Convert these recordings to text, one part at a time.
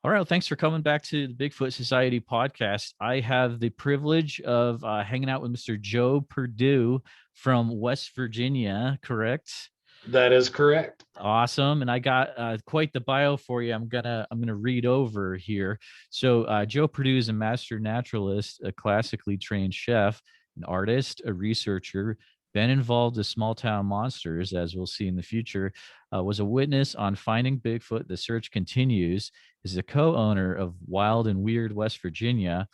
All right. Well, thanks for coming back to the Bigfoot Society podcast. I have the privilege of hanging out with Mr. Joe Perdue from West Virginia, correct? That is correct. Awesome. And I got quite the bio for you. I'm gonna read over here. So Joe Perdue is a master naturalist, a classically trained chef, an artist, a researcher, been involved with small town monsters, as we'll see in the future, was a witness on Finding Bigfoot. The search continues. Is a co-owner of Wild and Weird West Virginia,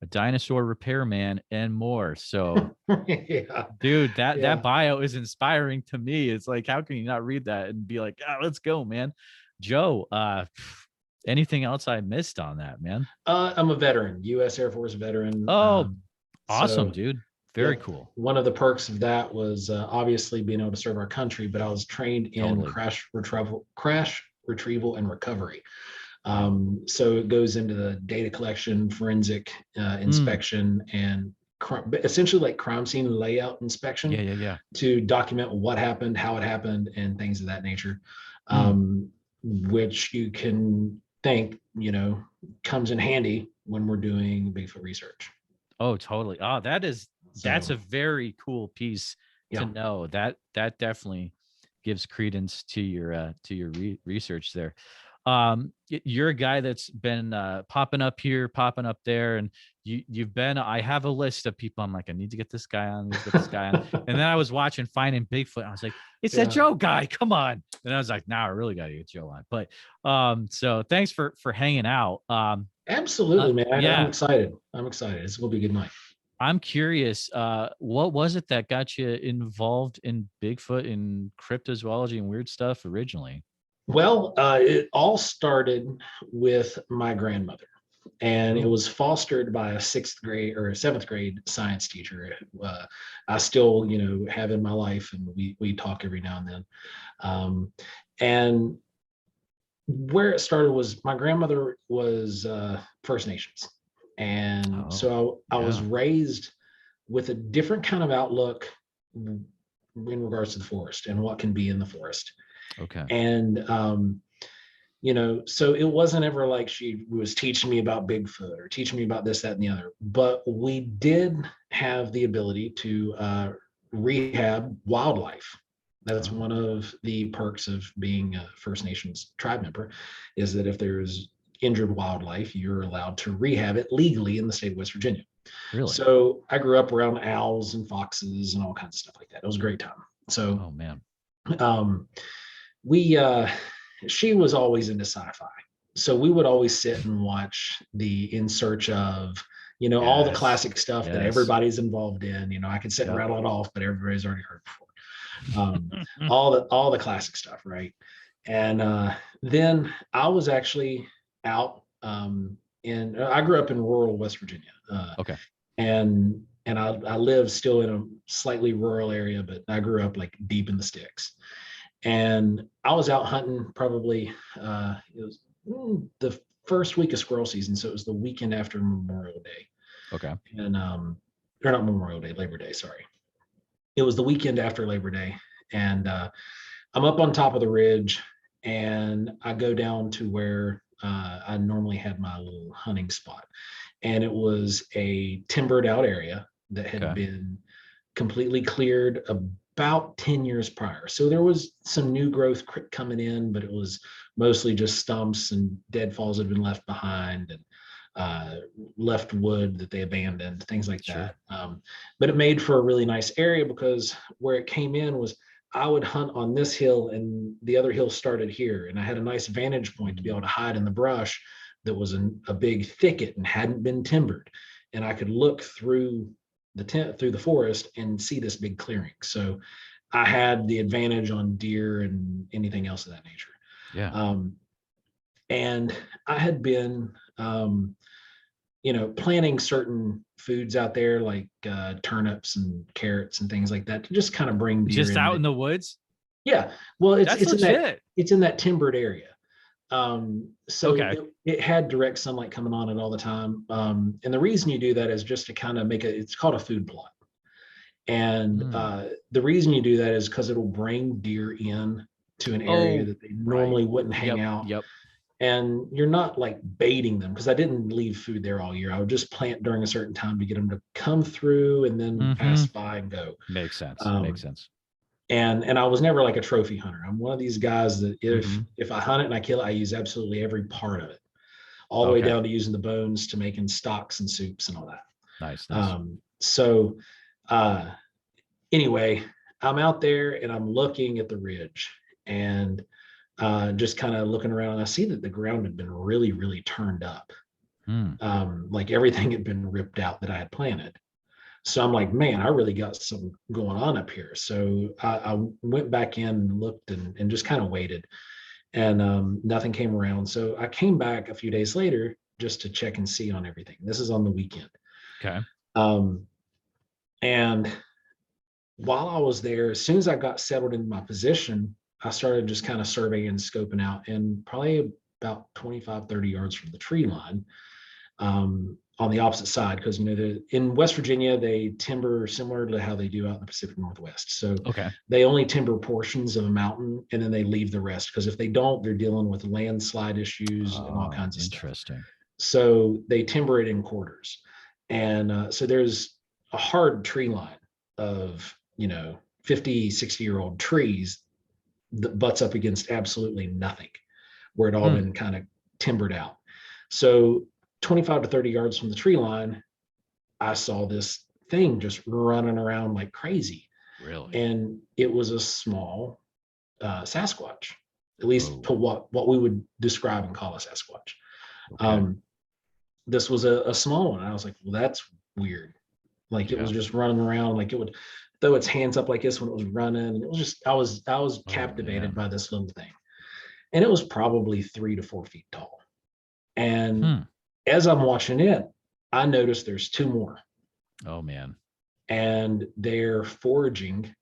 a dinosaur repairman, and more. So Yeah. dude, that Yeah. bio is inspiring to me. It's like, how can you not read that and be like, let's go, man. Joe, anything else I missed on that, man? I'm a veteran, U.S. Air Force veteran. Oh, awesome, So dude. Very yep, cool. one of the perks of that was obviously being able to serve our country, but I was trained in Totally. crash retrieval, and recovery. So it goes into the data collection, forensic inspection, and essentially like crime scene layout inspection Yeah. to document what happened, how it happened, and things of that nature, which you can think, comes in handy when we're doing Bigfoot research. Oh, totally. Oh, that's a very cool piece to Yeah. know. That definitely gives credence to your research there. You're a guy that's been popping up here, popping up there, and you've been. I have a list of people. I'm like, I need to get this guy on. Need to get this guy on. And then I was watching Finding Bigfoot. And I was like, it's that Joe guy. Come on. And I was like, now I really got to get Joe on. But so thanks for hanging out. Absolutely, man. I'm Yeah. excited. It's going to be a good night. I'm curious, what was it that got you involved in Bigfoot and cryptozoology and weird stuff originally? Well, it all started with my grandmother, and it was fostered by a seventh grade science teacher. I still, have in my life, and we talk every now and then. And where it started was my grandmother was First Nations, and so I was raised with a different kind of outlook in regards to the forest and what can be in the forest. Okay. And so it wasn't ever like she was teaching me about Bigfoot or teaching me about this, that, and the other. But we did have the ability to rehab wildlife. That's one of the perks of being a First Nations tribe member, is that if there's injured wildlife, you're allowed to rehab it legally in the state of West Virginia. Really? So I grew up around owls and foxes and all kinds of stuff like that. It was a great time. So, oh man, she was always into sci-fi. So we would always sit and watch the In Search of, all the classic stuff that everybody's involved in. I could sit and rattle it off, but everybody's already heard before. All the classic stuff, right? And then I was actually out I grew up in rural West Virginia. Okay. And I live still in a slightly rural area, but I grew up like deep in the sticks. And I was out hunting probably, it was the first week of squirrel season. So it was the weekend after Memorial Day. Okay. And, or not Memorial Day, Labor Day, sorry. It was the weekend after Labor Day. And I'm up on top of the ridge, and I go down to where I normally had my little hunting spot. And it was a timbered out area that had been completely cleared about 10 years prior. So there was some new growth coming in, but it was mostly just stumps and deadfalls that had been left behind, and left wood that they abandoned, things like that. But it made for a really nice area, because where it came in was I would hunt on this hill and the other hill started here. And I had a nice vantage point to be able to hide in the brush that was a big thicket and hadn't been timbered. And I could look through the forest and see this big clearing. So I had the advantage on deer and anything else of that nature. Yeah. And I had been, planting certain foods out there, like turnips and carrots and things like that, to just kind of bring deer just out in the woods. Yeah. Well, it's legit. It's in that timbered area. So it had direct sunlight coming on it all the time. And the reason you do that is just to kind of it's called a food plot. And the reason you do that is because it'll bring deer in to an area that they normally wouldn't hang out. Yep. And you're not like baiting them, because I didn't leave food there all year. I would just plant during a certain time to get them to come through and then Mm-hmm. pass by and go. Makes sense. Makes Um, sense. and I was never like a trophy hunter. I'm one of these guys that Mm-hmm. if I hunt it and I kill it, I use absolutely every part of it, all the way Okay. down to using the bones to making stocks and soups and all that. Nice. Nice. So uh, anyway, I'm out there and I'm looking at the ridge, and just kind of looking around. And I see that the ground had been really, really turned up. Mm. Like everything had been ripped out that I had planted. So I'm like, man, I really got something going on up here. So I went back in and looked, and just kind of waited, and nothing came around. So I came back a few days later just to check and see on everything. This is on the weekend. Okay. Um, and while I was there, as soon as I got settled in my position, I started just kind of surveying and scoping out, and probably about 25, 30 yards from the tree line, on the opposite side, because in West Virginia they timber similar to how they do out in the Pacific Northwest. So Okay. they only timber portions of a mountain, and then they leave the rest, because if they don't, they're dealing with landslide issues and all Oh, kinds of stuff. interesting. So they timber it in quarters, and so there's a hard tree line of 50, 60-year-old trees that butts up against absolutely nothing, where it all Hmm. been kind of timbered out. So 25 to 30 yards from the tree line, I saw this thing just running around like crazy. Really? And it was a small Sasquatch, at least to Whoa. what we would describe and call a Sasquatch. Okay. Um, this was a small one. I was like, well, that's weird. Like, it was Yeah. just running around, like it would throw its hands up like this when it was running. And it was just, I was Oh captivated man. by this little thing. And it was probably 3 to 4 feet tall. And Hmm. as I'm watching it, I noticed there's two more, Oh man. and they're foraging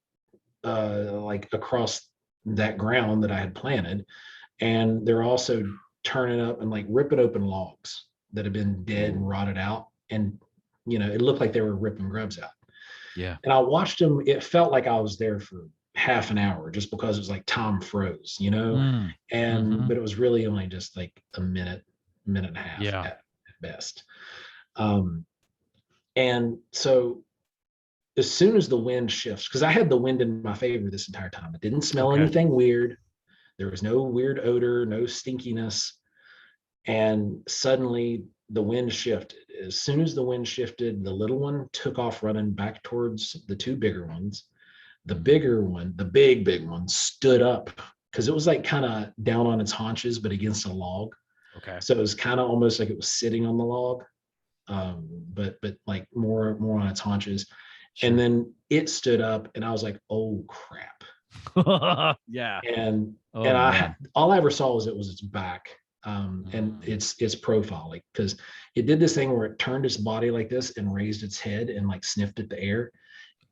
like across that ground that I had planted. And they're also turning up and like ripping open logs that have been dead and Ooh. rotted out. And, it looked like they were ripping grubs out. Yeah. And I watched them. It felt like I was there for half an hour, just because it was like time froze. Mm. And, Mm-hmm. but it was really only just like a minute, minute and a half Yeah. at best. Um, and so as soon as the wind shifts, because I had the wind in my favor this entire time, I didn't smell Okay. anything weird. There was no weird odor, no stinkiness. And suddenly the wind shifted. As soon as the wind shifted, the little one took off running back towards the two bigger ones. The Mm. bigger one, the big one, stood up, because it was like kind of down on its haunches, but against a log. Okay. So it was kind of almost like it was sitting on the log, but like more on its haunches. And Sure. then it stood up, and I was like, oh crap. Yeah. And Oh I man. all I ever saw was its back, and Mm. its profile, like, because it did this thing where it turned its body like this and raised its head and like sniffed at the air.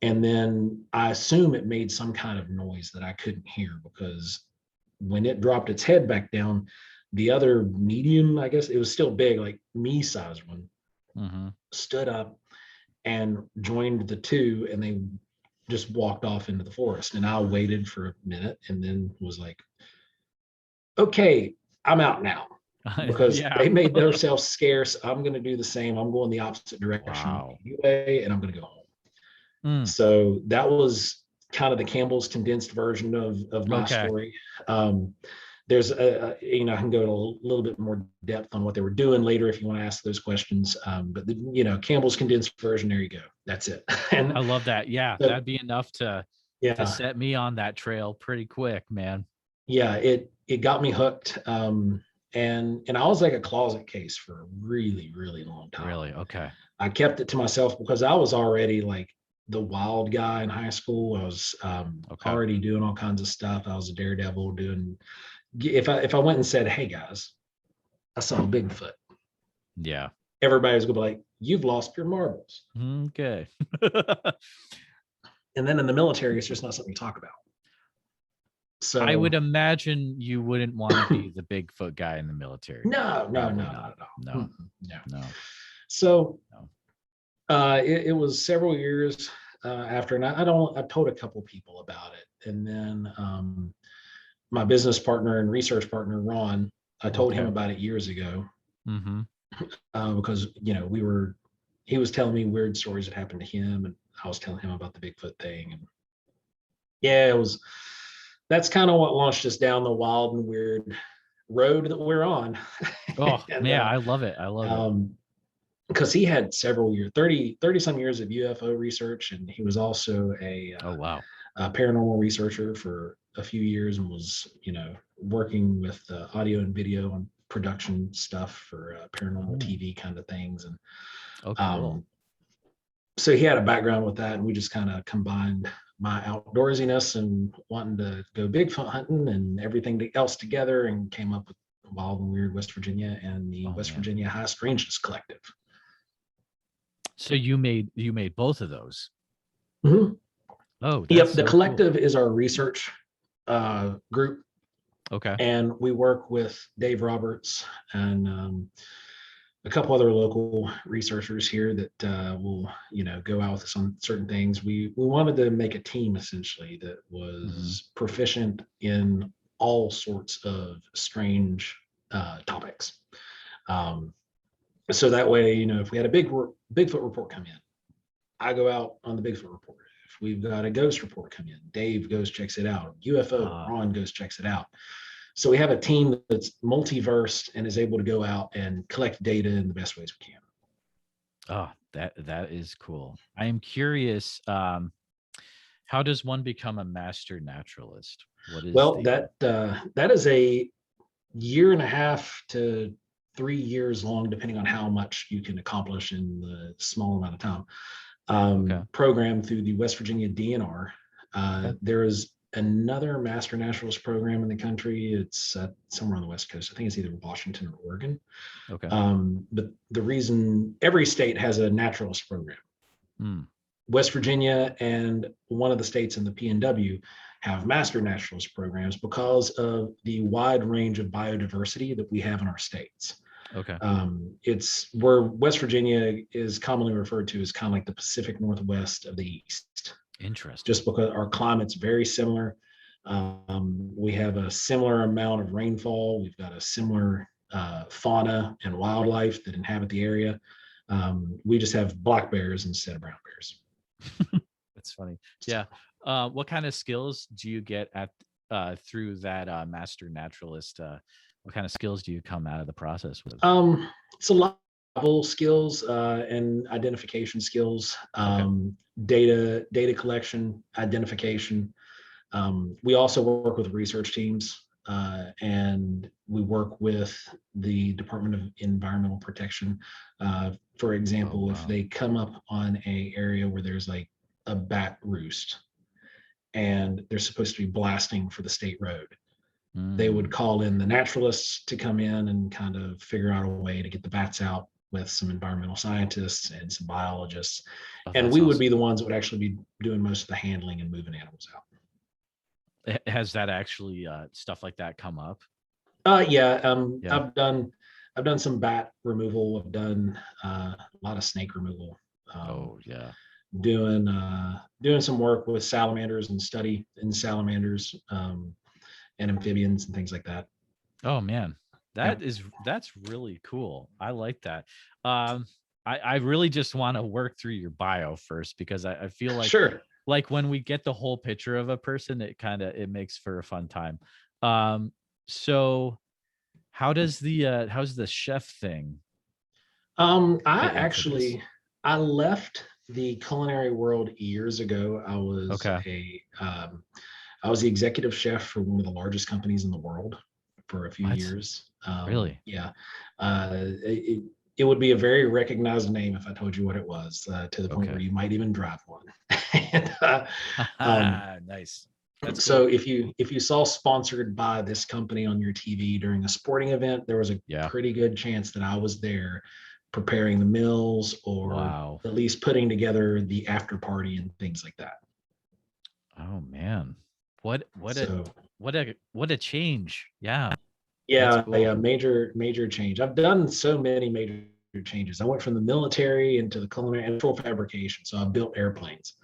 And then I assume it made some kind of noise that I couldn't hear, because when it dropped its head back down, the other medium, I guess it was still big, like me size one, Mm-hmm. stood up and joined the two, and they just walked off into the forest. And I waited for a minute and then was like, okay, I'm out now, because Yeah. they made themselves scarce. I'm going to do the same. I'm going the opposite direction Wow. anyway, and I'm going to go home. Mm. So that was kind of the Campbell's condensed version of my Okay. story. Um, there's I can go to a little bit more depth on what they were doing later if you want to ask those questions. But Campbell's condensed version, there you go. That's it. I And love that. Yeah, so, that'd be enough to yeah, set me on that trail pretty quick, man. yeah, it got me hooked. And I was like a closet case for a really, really long time. Really? Okay. I kept it to myself because I was already like the wild guy in high school. I was Okay. already doing all kinds of stuff. I was a daredevil doing. If I went and said, "Hey guys, I saw a Bigfoot," Yeah. everybody's gonna be like, "You've lost your marbles." Okay. And then in the military, it's just not something you talk about. I So would imagine you wouldn't want to be the Bigfoot guy in the military. no, no, no, Probably not not. at all. No. No. No. So No. it was several years after, and I told a couple people about it, and then my business partner and research partner Ron. I told him Okay. about it years ago Mm-hmm. because he was telling me weird stories that happened to him, and I was telling him about the Bigfoot thing, and yeah, it was. That's kind of what launched us down the wild and weird road that we're on. Oh, and yeah, I love it. I love it. because he had several years, 30 some years of UFO research, and he was also Oh, wow. a paranormal researcher for a few years, and was working with audio and video and production stuff for paranormal Oh, TV kind of things. And oh, cool. um, so he had a background with that, and we just kind of combined my outdoorsiness and wanting to go Bigfoot hunting and everything else together, and came up with Wild and Weird West Virginia and the Oh, West man. Virginia High Strangeness Collective. So you made both of those. Mhm. Oh, that's Yep, the so cool. collective is our research group, Okay. and we work with Dave Roberts and a couple other local researchers here that will go out with us on certain things. We wanted to make a team essentially that Mm-hmm. was proficient in all sorts of strange topics. Um, so that way, if we had a Bigfoot report come in, I go out on the Bigfoot report. If we've got a ghost report come in, Dave goes checks it out. UFO, Ah, Ron goes checks it out. So we have a team that's multiverse and is able to go out and collect data in the best ways we can. oh, that is cool. I am curious. How does one become a master naturalist? What is Well, the that is a year and a half to 3 years long, depending on how much you can accomplish in the small amount of time. Okay. Program through the West Virginia DNR. Okay. There is another master naturalist program in the country. It's somewhere on the West Coast. I think it's either Washington or Oregon. Okay. But the reason every state has a naturalist program. Hmm. West Virginia and one of the states in the PNW have master naturalist programs because of the wide range of biodiversity that we have in our states. Okay. It's where West Virginia is commonly referred to as kind of like the Pacific Northwest of the East, Interesting. just because our climate's very similar. We have a similar amount of rainfall. We've got a similar fauna and wildlife that inhabit the area. We just have black bears instead of brown bears. That's funny. Yeah. What kind of skills do you get at through that master naturalist? What kind of skills do you come out of the process with? It's a lot of level skills and identification skills, Okay. data collection, identification. We also work with research teams, and we work with the Department of Environmental Protection. For Oh, example, if wow. they come up on a area where there's like a bat roost and they're supposed to be blasting for the state road, they would Mm. call in the naturalists to come in and kind of figure out a way to get the bats out with some environmental scientists and some biologists. Oh, And that's we would be awesome. the ones that would actually be doing most of the handling and moving animals out. Has that actually stuff like that come up? Yeah, Yeah. I've done some bat removal. I've done a lot of snake removal. Um, Oh, yeah. doing some work with salamanders and study in salamanders and amphibians and things like that. Oh, man. Yeah, That's really cool. I like that. Um, I really just want to work through your bio first because I feel sure. like when we get the whole picture of a person, it makes for a fun time. Um, so how's the chef thing I fit into this? actually I left the culinary world years ago. Okay. I was the executive chef for one of the largest companies in the world for a few What? years. Really? Yeah, it would be a very recognized name if I told you what it was, to the point where Okay. you might even drive one. and, um, Nice. That's so cool. if you saw sponsored by this company on your TV during a sporting event, there was a Yeah. pretty good chance that I was there preparing the meals or Wow. at least putting together the after party and things like that. Oh, man. What what a So what a change. Yeah. That's yeah, cool. a major change. I've done so many major changes. I went from the military into the culinary and fabrication. So I built airplanes.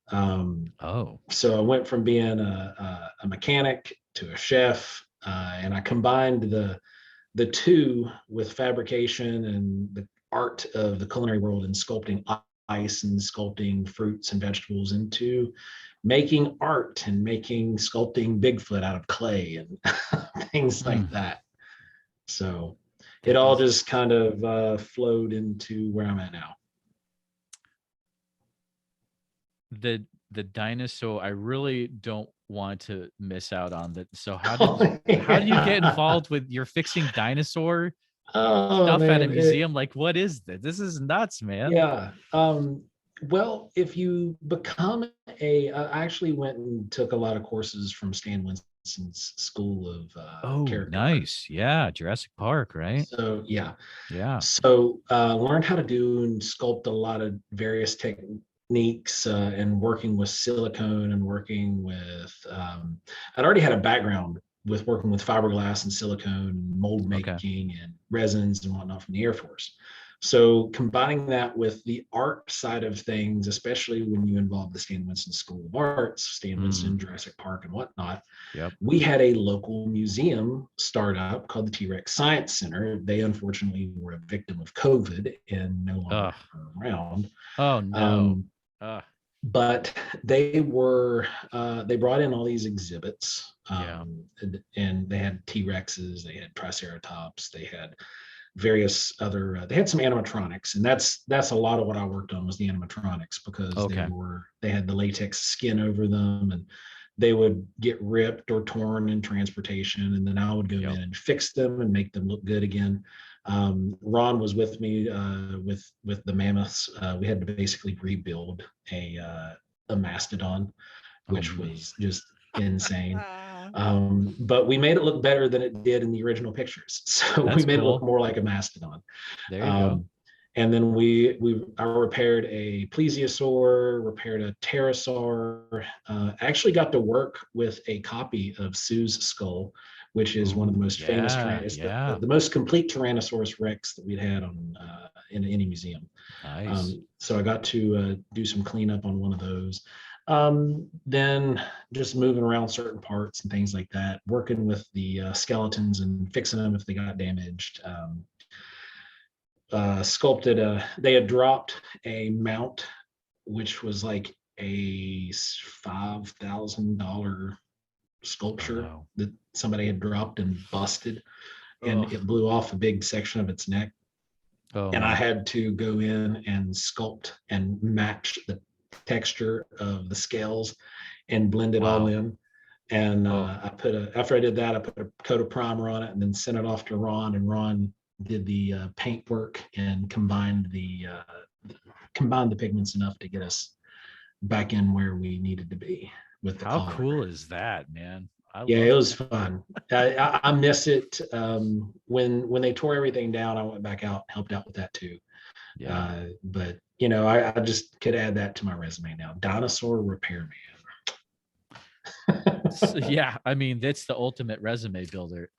Um, Oh. so I went from being a mechanic to a chef, and I combined the two with fabrication and the art of the culinary world and sculpting ice and sculpting fruits and vegetables into making art and making sculpting Bigfoot out of clay and things like that. So it all just kind of flowed into where I'm at now. The dinosaur, I really don't want to miss out on that. So how do you get involved with, you're fixing dinosaur stuff at a museum? Like, what is this? This is nuts, man. Yeah. Well, if you become I actually went and took a lot of courses from Stan Winston's School of Character. Nice. Yeah, Jurassic Park, right? So yeah. Yeah. So learned how to do and sculpt a lot of various techniques and working with silicone and working with I'd already had a background with working with fiberglass and silicone, mold making and resins and whatnot from the Air Force. So combining that with the art side of things, especially when you involve the Stan Winston School of Arts, Stan Winston, Jurassic Park and whatnot, we had a local museum startup called the T-Rex Science Center. They unfortunately were a victim of COVID and no longer around. Oh no. But they were they brought in all these exhibits and they had T-Rexes, they had Triceratops, they had various other they had some animatronics, and that's a lot of what I worked on was the animatronics, because they had the latex skin over them and they would get ripped or torn in transportation, and then I would go in and fix them and make them look good again. Ron was with me with the mammoths. We had to basically rebuild a mastodon, which was just insane. But we made it look better than it did in the original pictures. So we made it look more like a mastodon. There you go. And then I repaired a plesiosaur, repaired a pterosaur. Actually got to work with a copy of Sue's skull, which is one of the most famous, the most complete Tyrannosaurus Rex that we'd had on in any museum. Nice. So I got to do some cleanup on one of those. Then just moving around certain parts and things like that, working with the skeletons and fixing them if they got damaged. Sculpted they had dropped a mount, which was like a $5,000 sculpture that somebody had dropped and busted, and it blew off a big section of its neck. And I had to go in and sculpt and match the texture of the scales and blend it all in. And after I did that, I put a coat of primer on it and then sent it off to Ron, and Ron did the paint work and combined the pigments enough to get us back in where we needed to be with the color. How cool is that, man? It was fun. I miss it. When they tore everything down, I went back out, helped out with that too. But I just could add that to my resume now. Dinosaur repairman. Yeah, I mean, that's the ultimate resume builder.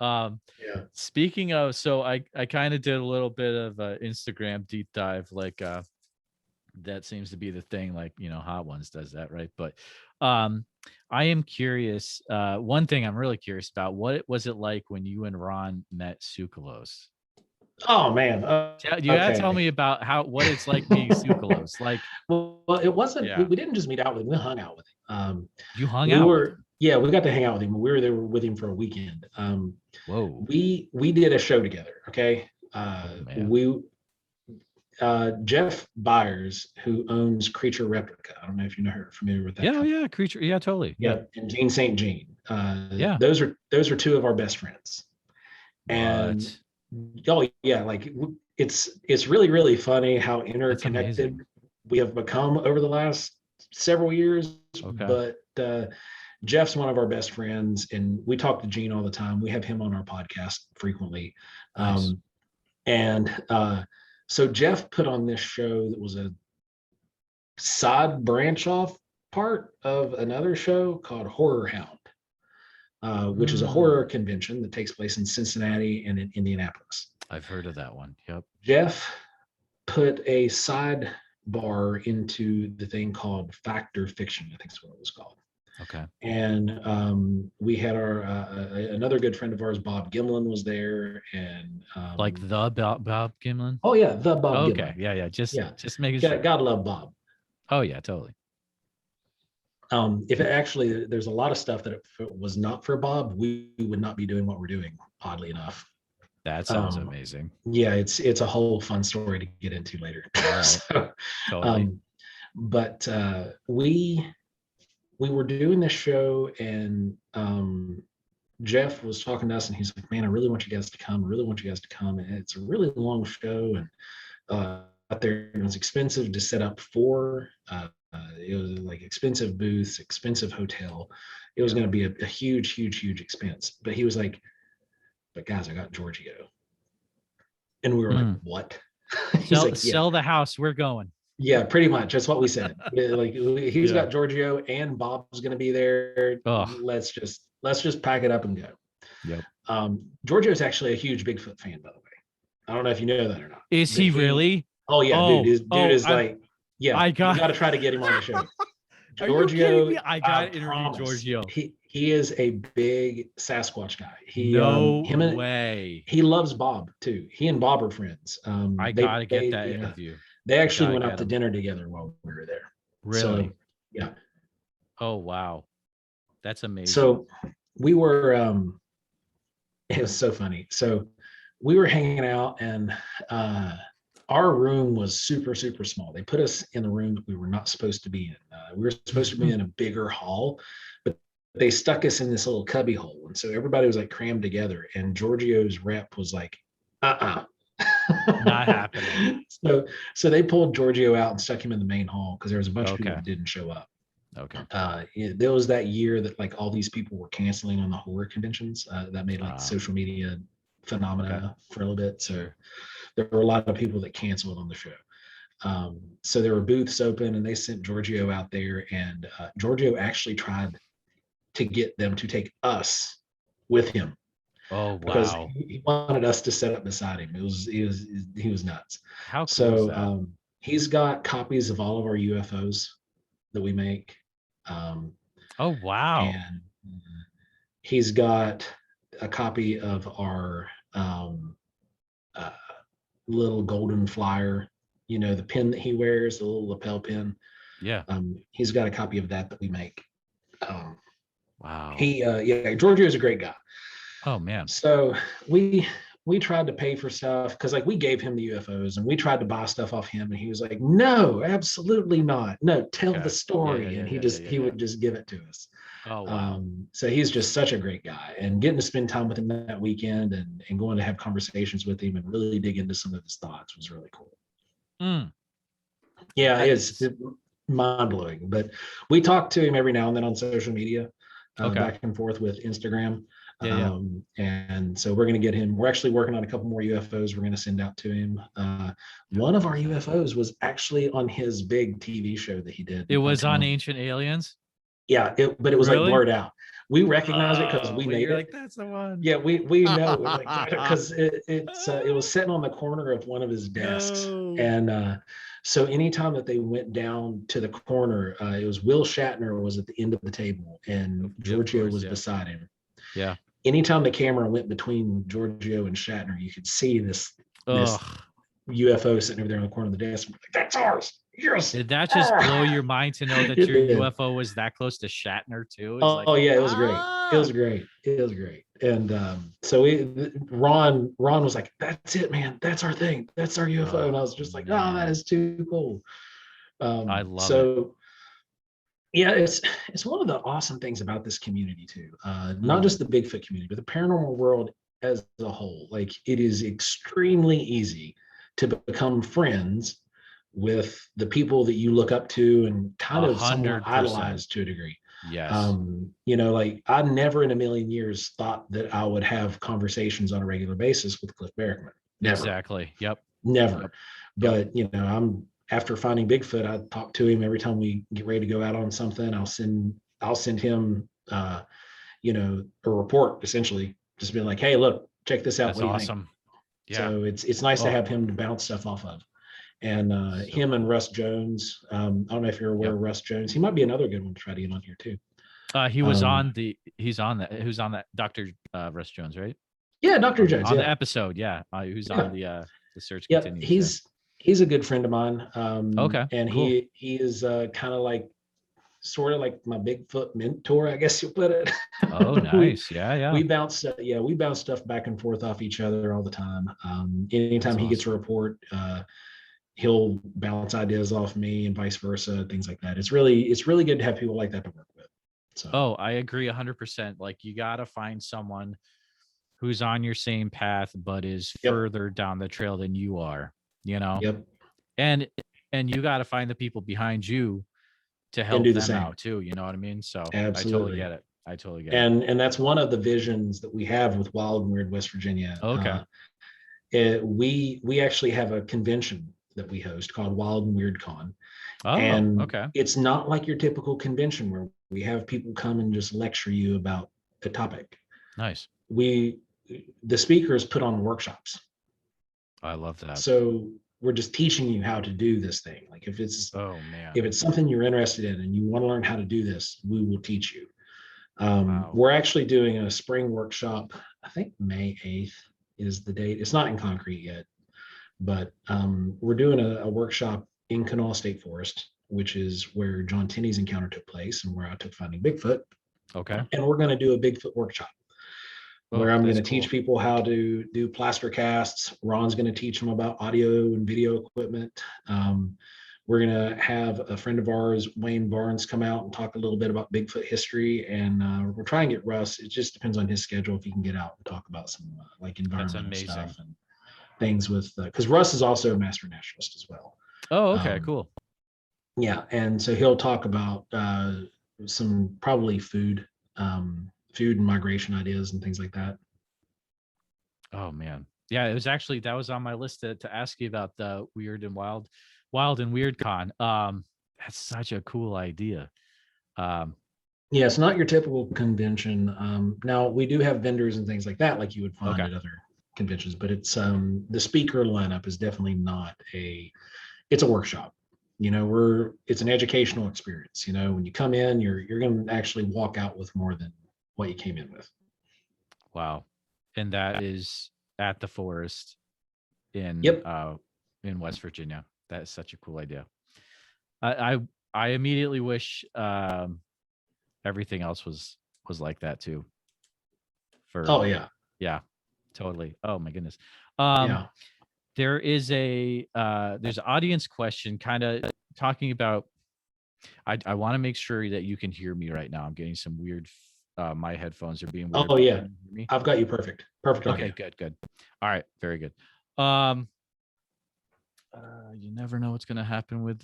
Speaking of, so I kind of did a little bit of Instagram deep dive, like that seems to be the thing, like Hot Ones does that, right? But I am curious, one thing I'm really curious about, what was it like when you and Ron met Sukalos? Oh man, you gotta tell me about what it's like being Sukalos. Like, well, it wasn't. We didn't just meet out with him; we hung out with him. You hung out with him? Yeah, we got to hang out with him. We were there with him for a weekend. Whoa! We did a show together. Okay, Jeff Byers, who owns Creature Replica. I don't know if you know her, familiar with that. Yeah, Creature. Yeah, totally. Yeah, and Jean St. Jean. Those are two of our best friends. And like it's really, really funny how interconnected we have become over the last several years. But Jeff's one of our best friends, and we talk to Gene all the time. We have him on our podcast frequently. So Jeff put on this show that was a side branch off part of another show called Horror Hound, which is a horror convention that takes place in Cincinnati and in Indianapolis. I've heard of that one. Yep. Jeff put a sidebar into the thing called Fact or Fiction, I think is what it was called. Okay. And we had our another good friend of ours, Bob Gimlin, was there, and Like the Bob Gimlin. oh yeah, the Bob Okay. Gimlin. Yeah. Yeah. Just Yeah, just making sure. gotta love Bob. Oh yeah. Totally. If it actually, there's a lot of stuff that if it was not for Bob, we would not be doing what we're doing. Oddly enough, That sounds um, amazing. yeah, it's a whole fun story to get into later. All right. So, Totally. um, but we were doing this show, and Jeff was talking to us, and he's like, "Man, I really want you guys to come. I really want you guys to come." And it's a really long show, and out there, it was expensive to set up for. It was like expensive booths, expensive hotel. It was Yeah. going to be a huge, huge, huge expense. But he was like, "But guys, I got Giorgio," and we were like, "What?" He's like, "Yeah." Sell the house. We're going. Yeah, pretty much. That's what we said. Like he's Yeah. got Giorgio and Bob's going to be there. Oh. Let's just pack it up and go. Yep. Giorgio is actually a huge Bigfoot fan, by the way. I don't know if you know that or not. Is he really? Oh yeah, Oh, dude is like, yeah. I You got. got to try to get him on the show. Are you kidding me? Giorgio, I got to interview promise, Giorgio. He is a big Sasquatch guy. No way. He loves Bob too. He and Bob are friends. I gotta get that interview. They actually went out to dinner together while we were there. Really? So, yeah. Oh wow, that's amazing. So we were. It was so funny. So we were hanging out, and our room was super, super small. They put us in the room that we were not supposed to be in. We were supposed to be in a bigger hall, but they stuck us in this little cubby hole. And so everybody was like crammed together. And Giorgio's rep was like, not happening. So they pulled Giorgio out and stuck him in the main hall because there was a bunch of people that didn't show up. Okay. There was that year that like all these people were canceling on the horror conventions. That made like social media phenomena for a little bit. So there were a lot of people that canceled on the show. So there were booths open, and they sent Giorgio out there, and Giorgio actually tried to get them to take us with him. Oh wow! Because he wanted us to set up beside him. He was nuts. How cool is that? He's got copies of all of our UFOs that we make. Oh wow! And he's got a copy of our little golden flyer, you know, the pin that he wears, the little lapel pin. Yeah. He's got a copy of that we make. Wow. Giorgio is a great guy. Oh man. So we tried to pay for stuff because like we gave him the UFOs, and we tried to buy stuff off him, and he was like, "No, absolutely not. No, tell the story." And he would just give it to us. Oh wow. So he's just such a great guy, and getting to spend time with him that weekend and going to have conversations with him and really dig into some of his thoughts was really cool. Yeah, it's mind blowing. But we talk to him every now and then on social media, back and forth with Instagram. And so we're going to get him. We're actually working on a couple more UFOs we're going to send out to him. One of our UFOs was actually on his big TV show that he did. It was on Ancient Aliens. Yeah, but it was like blurred out. We recognize it because we made it. Like, that's the one. Yeah, we know because it was sitting on the corner of one of his desks, and so anytime that they went down to the corner, it was Will Shatner was at the end of the table, and Giorgio was beside him. Yeah. Anytime the camera went between Giorgio and Shatner, you could see this UFO sitting over there in the corner of the desk. Like, that's ours. Yes. Did that just blow your mind to know that your UFO was that close to Shatner too? Yeah, it was great. It was great. It was great. And so Ron was like, "That's it, man. That's our thing. That's our UFO." And I was just like, "Oh, that is too cool." I love it. Yeah, it's one of the awesome things about this community too. Not just the Bigfoot community, but the paranormal world as a whole. Like, it is extremely easy to become friends with the people that you look up to and kind of somewhat idolize to a degree. Yes. Like I never in a million years thought that I would have conversations on a regular basis with Cliff Barrickman. Never. Exactly. Yep. Never. Yep. But I'm after finding Bigfoot, I talk to him every time we get ready to go out on something. I'll send him a report, essentially, just being like, "Hey, look, check this out." That's awesome. Yeah. So it's nice to have him to bounce stuff off of. And him and Russ Jones. I don't know if you're aware of Russ Jones. He might be another good one to try to get on here too. He was Um, on the he's on that who's on that Dr. Russ Jones, right? yeah, Dr. Jones. On the Yeah, episode, yeah. Who's on yeah, the search yep. continues, yeah. He's a good friend of mine, Okay, and cool. he is kind of like sort of like my Bigfoot mentor, I guess you put it. Oh, we nice. Yeah, yeah. we bounce stuff back and forth off each other all the time. Anytime That's he gets a awesome. report, he'll bounce ideas off me and vice versa, things like that. It's really good to have people like that to work with. So Oh, I agree 100%. Like you got to find someone who's on your same path but is yep, further down the trail than you are, you know? yep, And you got to find the people behind you to and help do the them same. out too, you know what I mean? So, I totally Absolutely. get it. I totally get it. And that's one of the visions that we have with Wild and Weird West Virginia. Okay. We actually have a convention that we host called Wild and Weird Con, Oh, and okay. it's not like your typical convention where we have people come and just lecture you about a topic. Nice. We the speakers put on workshops, I love that. so we're just teaching you how to do this thing. Like Oh man. if it's something you're interested in and you want to learn how to do this, we will teach you. Wow. We're actually doing a spring workshop. I think May 8th is the date. It's not in concrete yet, but we're doing a workshop in Kanawha State Forest, which is where John Tenney's encounter took place and where I took Finding Bigfoot. Okay. And we're going to do a Bigfoot workshop Oh, where I'm going that's to teach cool. people how to do plaster casts. Ron's going to teach them about audio and video equipment. We're going to have a friend of ours, Wayne Barnes, come out and talk a little bit about Bigfoot history. And we're trying to get Russ. It just depends on his schedule if he can get out and talk about some like That's environmental stuff amazing. and things with, because Russ is also a master naturalist as well. Oh, okay, Um, cool. yeah. And so he'll talk about some probably food and migration ideas and things like that. Oh man. Yeah, it was actually that was on my list to ask you about the wild and weird con. That's such a cool idea. Um, Yeah, it's not your typical convention. Now we do have vendors and things like that, like you would find okay. at other conventions, but it's the speaker lineup is definitely not it's a workshop. You know, it's an educational experience. You know, when you come in, you're going to actually walk out with more than what you came in with. Wow. And that is at the forest Yep. in West Virginia. That is such a cool idea. I I, I immediately wish everything else was like that too. For Oh yeah. yeah, totally. Oh my goodness. Um Yeah. there is there's an audience question kind of talking about I want to make sure that you can hear me right now. I'm getting some weird my headphones are being weird, Oh but yeah. can you hear me? I've got you perfect. Perfect Okay, audio. good, good. All right, very good. Um you never know what's gonna happen with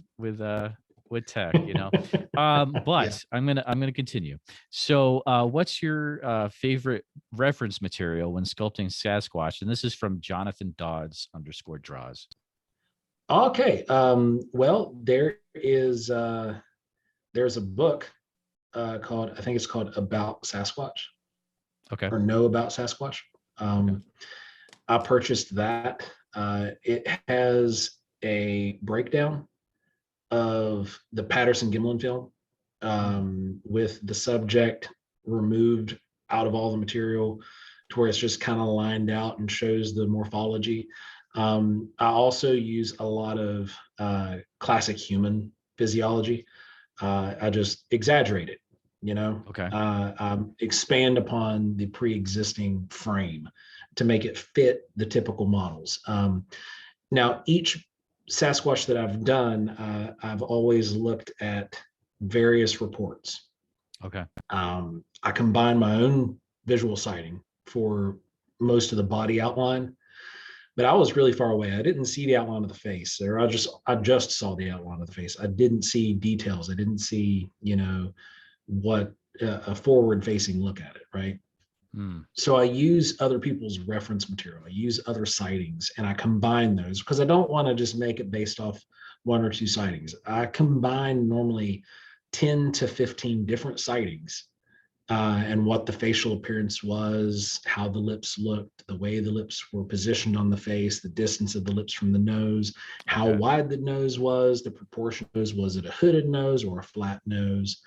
tech, you know. Yeah. But I'm gonna continue. So what's your favorite reference material when sculpting Sasquatch? And this is from Jonathan Dodds _ draws. Okay. Well, there's a book called, I think it's called About Sasquatch Okay. or Know About Sasquatch. Okay. I purchased that. It has a breakdown of the Patterson Gimlin film Mm, with the subject removed out of all the material to where it's just kind of lined out and shows the morphology. I also use a lot of classic human physiology. I just exaggerate it, you know, okay. expand upon the pre-existing frame to make it fit the typical models. Now, each Sasquatch that I've done, I've always looked at various reports. Okay. I combine my own visual sighting for most of the body outline, but I was really far away. I didn't see the outline of the face, or I just saw the outline of the face. I didn't see details. I didn't see, you know, what a forward facing look at it, right? Mm, So I use other people's reference material. I use other sightings and I combine those because I don't want to just make it based off one or two sightings. I combine normally 10 to 15 different sightings and what the facial appearance was, how the lips looked, the way the lips were positioned on the face, the distance of the lips from the nose, how okay. wide the nose was, the proportion of the nose, was it a hooded nose or a flat nose?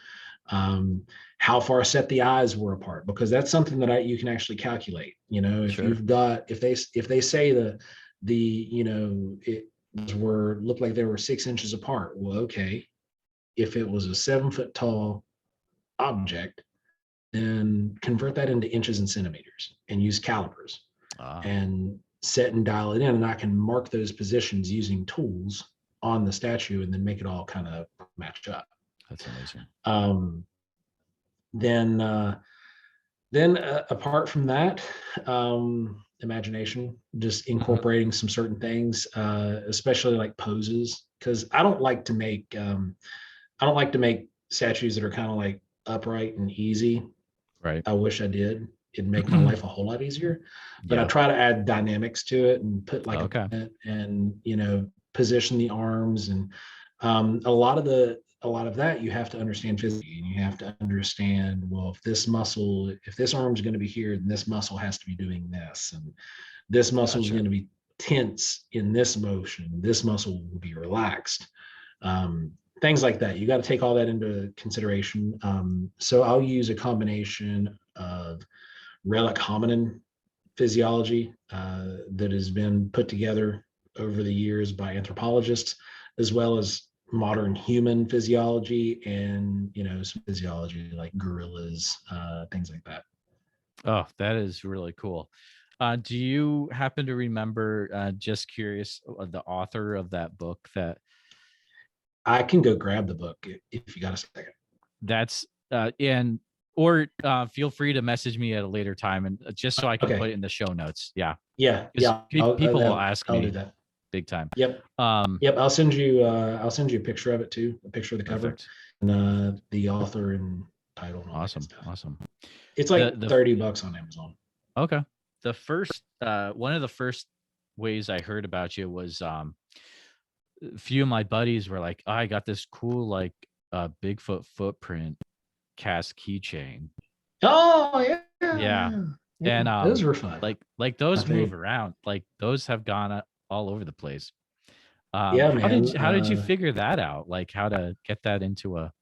how far set the eyes were apart, because that's something that you can actually calculate. If Sure. you've got, if they say it looked like they were 6 inches apart. Well, okay, if it was a 7 foot tall object, then convert that into inches and centimeters and use calipers Ah, and set and dial it in. And I can mark those positions using tools on the statue and then make it all kind of match up. that's amazing. Um, then, apart from that, imagination, just incorporating some certain things, especially like poses, because I don't like to make statues that are kind of like upright and easy. Right. I wish I did. It'd make my life a whole lot easier. But I Yeah. try to add dynamics to it and put like Okay. and position the arms, and a lot of that you have to understand physically, and you have to understand, well, if this arm is going to be here, then this muscle has to be doing this, and this muscle is Gotcha. going to be tense in this motion. This muscle will be relaxed. Things like that. You got to take all that into consideration. So I'll use a combination of relic hominin physiology that has been put together over the years by anthropologists, as well as modern human physiology, and some physiology like gorillas, things like that. Oh, that is really cool. Do you happen to remember, just curious, the author of that book I can go grab the book if you got a second. that's and or feel free to message me at a later time, and just so I can put Okay. it in the show notes. Yeah, Yeah. because I'll, people will ask I'll do me that. big time. Yep. Um, Yep. I'll send you a picture of it too, a picture of the cover, Perfect. and the author and title and all that good Awesome. stuff. Awesome. It's The like the $30 on Amazon. Okay. The first one of the first ways I heard about you was a few of my buddies were like, "Oh, I got this cool like Bigfoot footprint cast keychain." Oh yeah, Yeah. yeah, yeah. And Those were fun. like I those move think. around. Like those have gone all over the place. Yeah, How did you man. figure that out? Like how to get that into a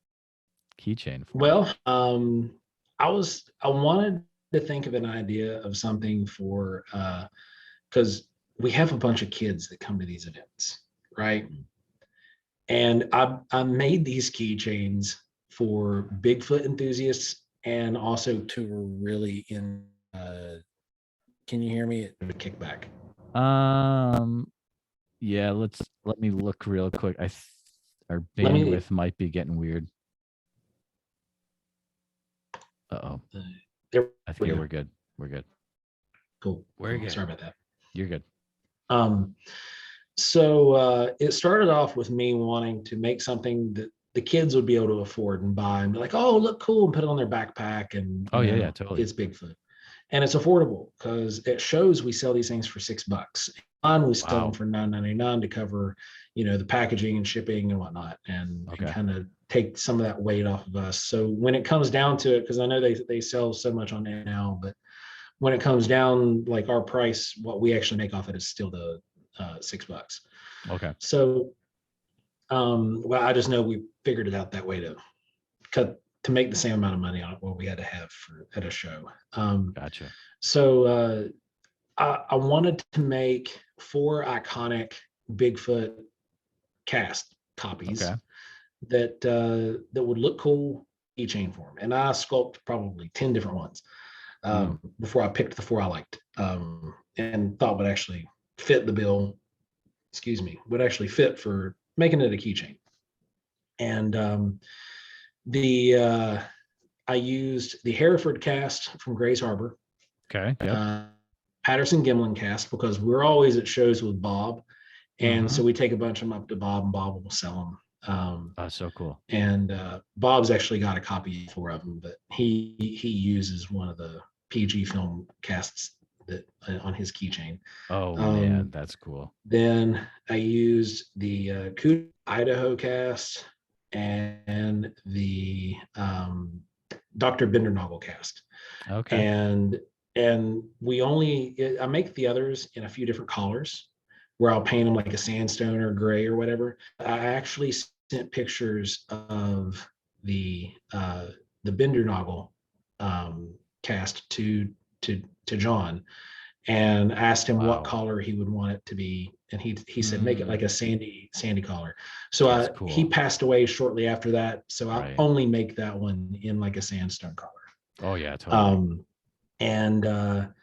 keychain form? Well, I wanted to think of an idea of something for because we have a bunch of kids that come to these events, right? And I made these keychains for Bigfoot enthusiasts, and also to really in. Can you hear me? A kickback. Um yeah, let me look real quick. Our Let me. bandwidth might be getting weird. Uh-oh. There I think we yeah, go. we're good. We're good. Cool. We're Cool. good. Sorry about that. You're good. Um, so it started off with me wanting to make something that the kids would be able to afford and buy and be like, oh, look cool, and put it on their backpack, and Oh yeah, yeah, totally. it's Bigfoot. And it's affordable because at shows we sell these things for $6. On we sell them Wow. for $9.99 to cover, the packaging and shipping and whatnot, and Okay. kind of take some of that weight off of us. So when it comes down to it, because I know they sell so much on it now, but when it comes down, like our price, what we actually make off it is still the $6. Okay. So, well, I just know we figured it out that way to make the same amount of money on what we had to have at a show. Gotcha. So I wanted to make 4 iconic Bigfoot cast copies Okay. that would look cool keychain form, and I sculpted probably 10 different ones Mm. before I picked the 4 I liked, and thought would actually fit the bill. Excuse me, would actually fit for making it a keychain. And the I used the Hereford cast from Grays Harbor, Okay. Yep. Patterson Gimlin cast, because we're always at shows with Bob, and Mm-hmm. so we take a bunch of them up to Bob, and Bob will sell them. Oh, so cool. And Bob's actually got a copy of 4 of them, but he uses one of the PG film casts that on his keychain. Oh man, that's cool. Then I used the Idaho cast and the Dr. Bindernagel cast, Okay. and I make the others in a few different colors, where I'll paint them like a sandstone or gray or whatever. I actually sent pictures of the Bindernagel cast to John, and asked him what Wow. color he would want it to be, and he said make it Mm, like a sandy color. So that's he cool. passed away shortly after that, so I Right. only make that one in like a sandstone color. Oh yeah, totally. And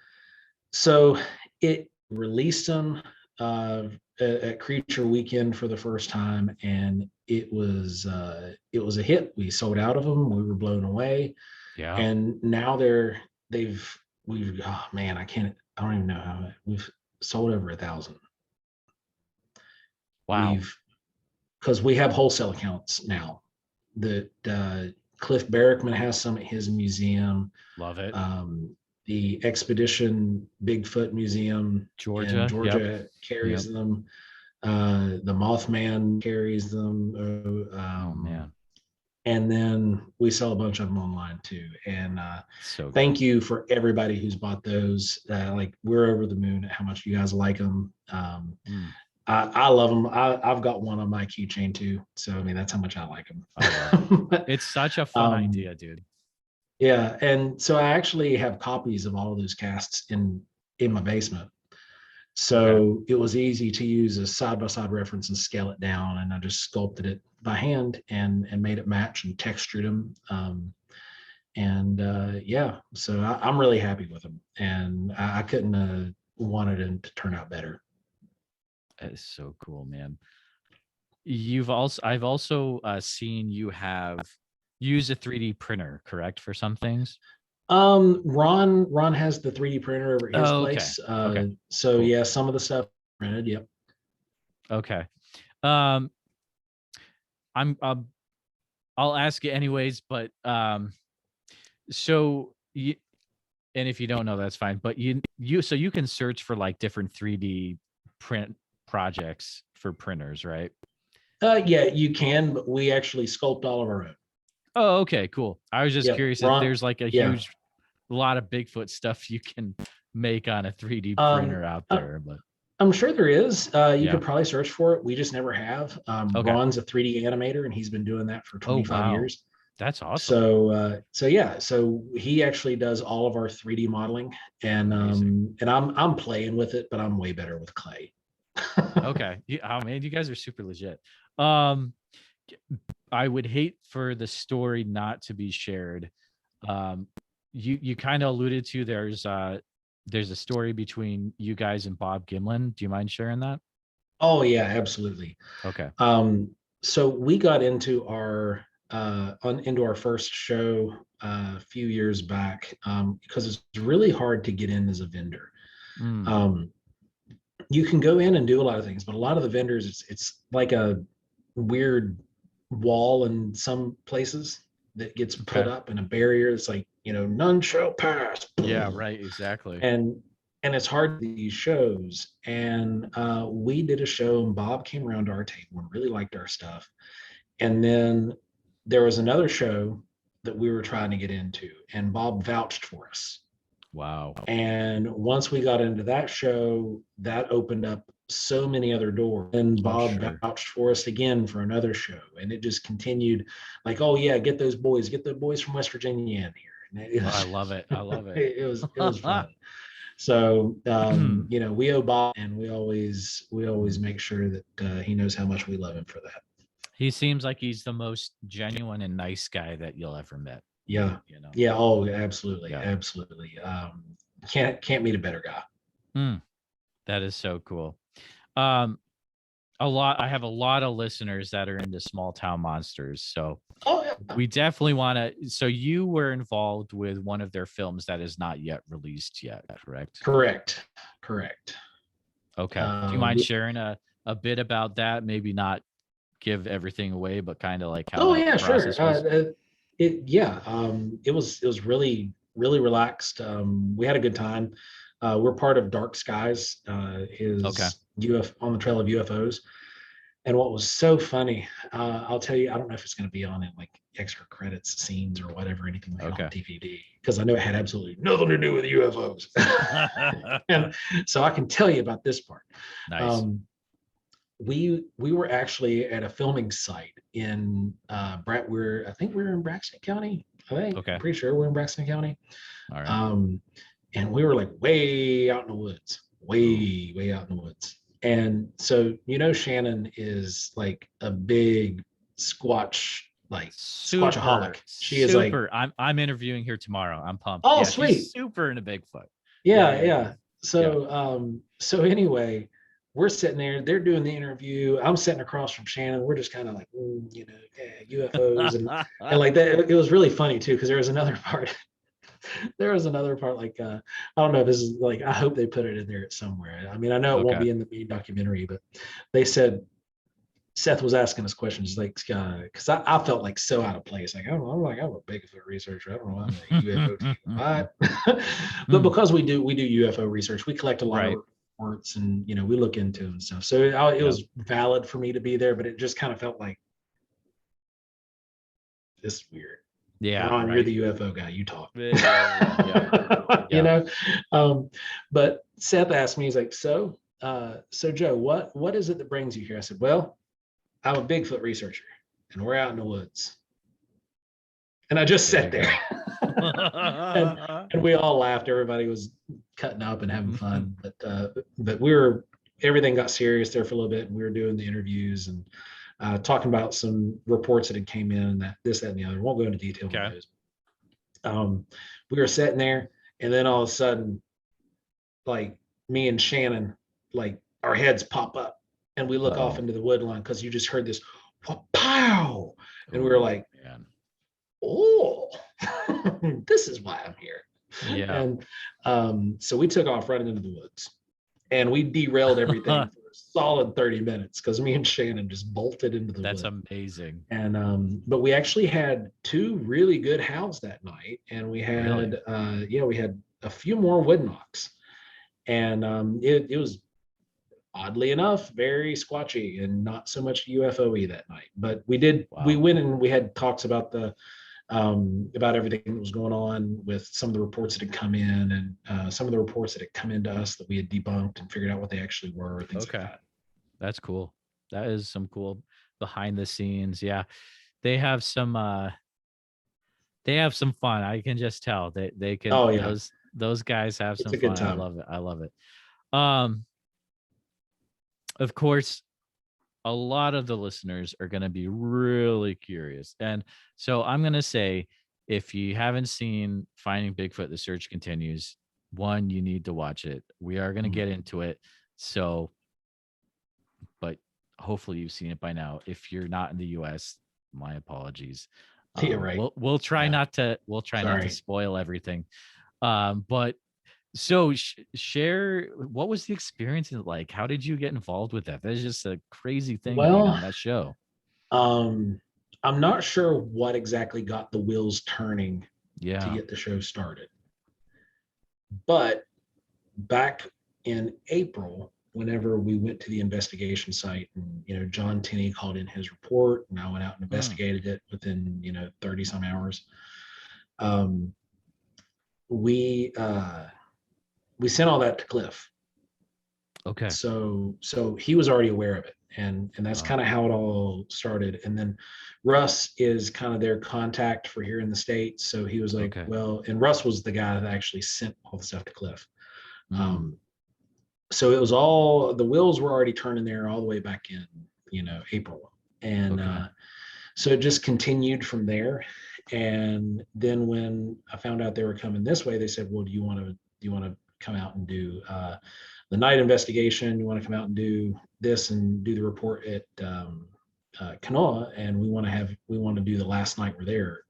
so it released them at Creature Weekend for the first time, and it was a hit. We sold out of them. We were blown away, Yeah. and now they've we've oh man, I don't even know how we've sold over 1,000. Wow. We've because we have wholesale accounts now. That Cliff Barrickman has some at his museum. Love it. The Expedition Bigfoot Museum in Georgia. Yep. Georgia Yep. carries them. The Mothman carries them. Oh man. And then we sell a bunch of them online too. And So good. thank you for everybody who's bought those. Like, we're over the moon at how much you guys like them. Mm, I love them. I've got one on my keychain too. So I mean, that's how much I like I love it. them. It's such a fun um, idea, dude. yeah, and so I actually have copies of all of those casts in my basement. Okay. So it was easy to use a side by side reference and scale it down. And I just sculpted it by hand and made it match and textured them. And yeah, so I'm really happy with them, and I couldn't have wanted them to turn out better. That is so cool, man. I've also seen you have use a 3D printer, correct, for some things? Ron has the 3D printer over at his Oh, okay. place. Okay. So Cool. yeah, some of the stuff printed. Yep. Okay. Um, I'm I'll ask it anyways, but so you, and if you don't know, that's fine. But so you can search for like different 3D print projects for printers, right? Yeah, you can, but we actually sculpt all of our own. Oh, okay, cool. I was just Yep. curious if Ron. there's like a Yeah. huge lot of Bigfoot stuff you can make on a 3D Um, printer out I, there, but I'm sure there is. You yeah. could probably search for it. We just never have. Okay. Ron's a 3D animator, and he's been doing that for Oh, 25 wow. years. That's awesome. So yeah, so he actually does all of our 3D modeling, Amazing. and I'm playing with it, but I'm way better with clay. Okay. Oh man, you guys are super legit. Um, I would hate for the story not to be shared. Um, you kind of alluded to there's a story between you guys and Bob Gimlin. Do you mind sharing that? Oh yeah, absolutely. Okay. So we got into into our first show a few years back, because it's really hard to get in as a vendor. Mm, Um, you can go in and do a lot of things, but a lot of the vendors, it's like a weird wall in some places that gets put okay. up, and a barrier. It's like, none shall pass. Yeah, right, exactly. and and it's hard, these shows. And we did a show, and Bob came around to our table and really liked our stuff. And then there was another show that we were trying to get into, and Bob vouched for us. Wow. And once we got into that show, that opened up so many other doors. And Oh, Bob sure. vouched for us again for another show. And it just continued, like, oh yeah, get the boys from West Virginia in here. And it Oh, I was love it. I love it. it was fun. So we owe Bob, and we always make sure that he knows how much we love him for that. He seems like he's the most genuine and nice guy that you'll ever met. Yeah. You know. Yeah. Oh, absolutely. Yeah. Absolutely. Can't meet a better guy. Mm, that is so cool. I have a lot of listeners that are into small town monsters, so Oh yeah. we definitely want to. So you were involved with one of their films that is not yet released yet, correct? Correct. Okay. Do you mind We, sharing a bit about that? Maybe not give everything away, but kind of like how oh that yeah, sure. process was. It was really really relaxed. We had a good time. We're part of Dark Skies, Okay. his UF on the trail of UFOs. And what was so funny, I'll tell you, I don't know if it's going to be on in like extra credits scenes or whatever, anything like on Okay. DVD, because I know it had absolutely nothing to do with UFOs. And so I can tell you about this part. Nice. Um, we were actually at a filming site in I think we're in Braxton County. I'm Okay. pretty sure we're in Braxton County. All right. And we were like way out in the woods, Ooh. way out in the woods. And so, Shannon is like a big Super, squatchaholic. She is like, super. I'm interviewing here tomorrow. I'm pumped. oh, Yeah, she's sweet. super into Bigfoot. Yeah, Yeah, yeah, yeah. yeah. Yeah. So anyway, we're sitting there, they're doing the interview. I'm sitting across from Shannon. We're just kind of like, yeah, UFOs and like that. It was really funny too, because there was another part. There was another part like I don't know if this is like I hope they put it in there somewhere. I mean, I know it won't Okay. be in the main documentary, but they said Seth was asking us questions like because I felt like so out of place. Like I'm a Bigfoot researcher. I don't know. I'm a UFO team. What? But because we do UFO research, we collect a lot Right. of reports and we look into and stuff. So it was valid for me to be there, but it just kind of felt like this is weird. Yeah. Ron, you're Right. the UFO guy. You talk. Yeah. But Seth asked me, he's like, so Joe, what is it that brings you here? I said, well, I'm a Bigfoot researcher and we're out in the woods. And I just sat there. and we all laughed. Everybody was cutting up and having fun. But everything got serious there for a little bit, and we were doing the interviews and talking about some reports that had came in and that, and the other. Won't go into detail on those. We were sitting there, and then all of a sudden, like me and Shannon, like our heads pop up, and we look off into the woodline because you just heard this pow, and we were like, man. Oh, this is why I'm here. Yeah. And so we took off running into the woods, and we derailed everything for a solid 30 minutes because me and Shannon just bolted into the woods. That's amazing. And but we actually had 2 really good howls that night, and we had we had a few more wood knocks, and it was oddly enough very squatchy and not so much UFO-y that night. But we went and we had talks about about everything that was going on with some of the reports that had come in and some of the reports that had come into us that we had debunked and figured out what they actually were, things like that. That's cool. That is some cool behind the scenes. Yeah. They have some fun. I can just tell they can. Oh yeah. Those guys have some fun. I love it. I love it. Of course, a lot of the listeners are going to be really curious. And so I'm going to say, if you haven't seen Finding Bigfoot, The Search Continues, one, you need to watch it. We are going to get into it. So, but hopefully you've seen it by now. If you're not in the US, my apologies. Yeah, right. We'll try not to spoil everything. But so share, what was the experience like? How did you get involved with that? That's just a crazy thing being on that show. I'm not sure what exactly got the wheels turning to get the show started. But back in April, whenever we went to the investigation site and John Tenney called in his report and I went out and investigated it within 30 some hours, we sent all that to Cliff. Okay. So he was already aware of it, and that's kind of how it all started. And then Russ is kind of their contact for here in the States. So he was like, well, and Russ was the guy that actually sent all the stuff to Cliff. So it was all, the wheels were already turning there all the way back in, April. And so it just continued from there. And then when I found out they were coming this way, they said, well, do you want to come out and do the night investigation? You want to come out and do this and do the report at Kanoa? And we want to do the last night we're there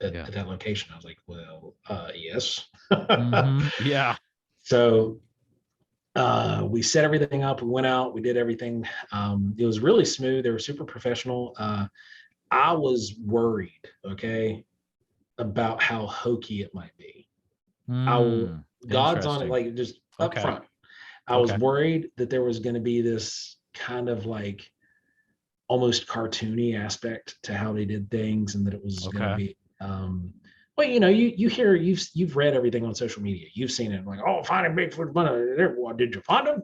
at that location. I was like, well, yes. Yeah. So we set everything up. We went out. We did everything. It was really smooth. They were super professional. I was worried, about how hokey it might be. God's on it, like just up front. I was worried that there was going to be this kind of like almost cartoony aspect to how they did things, and that it was going to be. Well, you hear, you've read everything on social media. You've seen it, like, oh, finding Bigfoot. Did you find him?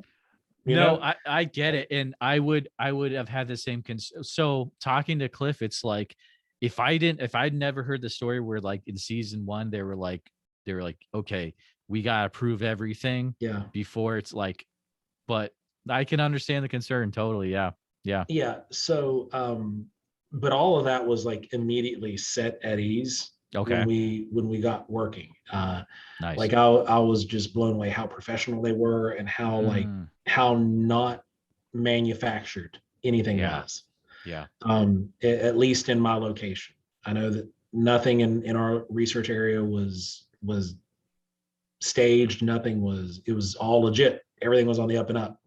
you No, know? I get it, and I would have had the same so talking to Cliff, it's like, if I'd never heard the story where, like, in season 1, they were like, "Okay, we gotta prove everything Yeah. before it's like," but I can understand the concern totally, yeah. Yeah. Yeah. So, but all of that was like immediately set at ease Okay. when we got working. Nice. Like I was just blown away how professional they were and how like Mm, how not manufactured anything yeah, was. yeah. At least in my location, I know that nothing in our research area was staged. Nothing was. It was all legit. Everything was on the up and up.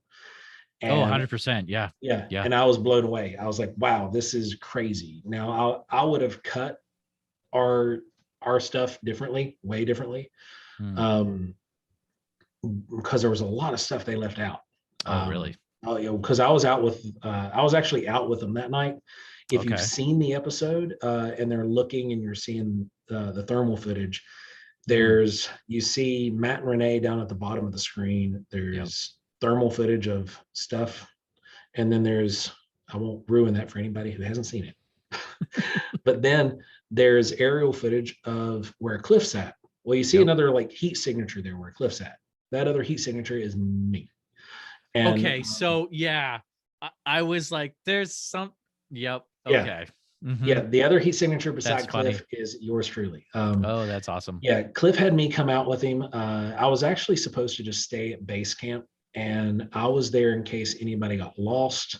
Oh, And 100%, yeah. yeah, Yeah. and I was blown away. I was like, wow, this is crazy. Now I would have cut our our stuff differently, way differently, Mm. um, because there was a lot of stuff they left out. Oh, really? You know, because I was actually out with them that night. If you've Okay. seen the episode and they're looking and you're seeing the thermal footage, Mm, you see Matt and Renee down at the bottom of the screen. yep. There's thermal footage of stuff, and then there's, I won't ruin that for anybody who hasn't seen it. But then there's aerial footage of where Cliff's at. Well, you see Yep. another like heat signature there where Cliff's at. That other heat signature is me. And Okay, so yeah, I was like, "There's some." Yep. yeah, Okay. yeah, Mhm. the other heat signature That's beside funny. Cliff is yours truly. Oh, that's awesome. Yeah, Cliff had me come out with him. I was actually supposed to just stay at base camp, and I was there in case anybody got lost,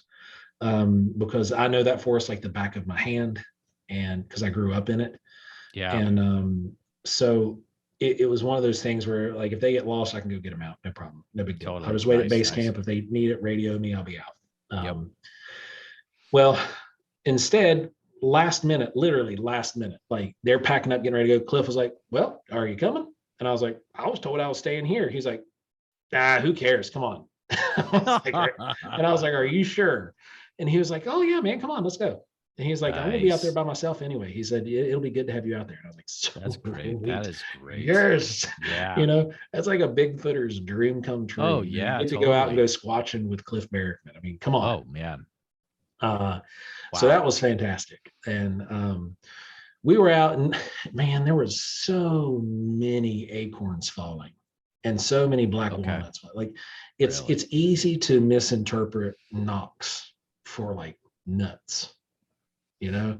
because I know that forest like the back of my hand, and because I grew up in it. Yeah, And so it was one of those things where like if they get lost, I can go get them out, no problem, no big deal. I'll totally. just wait at Nice, base nice. camp. If they need it, radio me, I'll be out. Yep. Well, instead, last minute, literally last minute, like they're packing up, getting ready to go. Cliff was like, "Well, are you coming?" And I was like, "I was told I was staying here." He's like, "Ah, who cares? Come on." And I was like, "Are you sure?" And he was like, "Oh yeah, man, come on, let's go." And he's like, "I'm gonna be out there Nice. by myself anyway." He said, "It'll be good to have you out there." And I was like, That's great. That "Sweet, is great. yes." Yeah. You know, that's like a Bigfooter's dream come true. Oh, You know, you yeah, get to go out and totally. go squatching with Cliff Barrickman. I mean, come on. Oh, man. Uh, so that Wow. was fantastic. And we were out, and man, there was so many acorns falling and so many black Okay. walnuts. Like Really? it's easy to misinterpret knocks for like nuts, you know,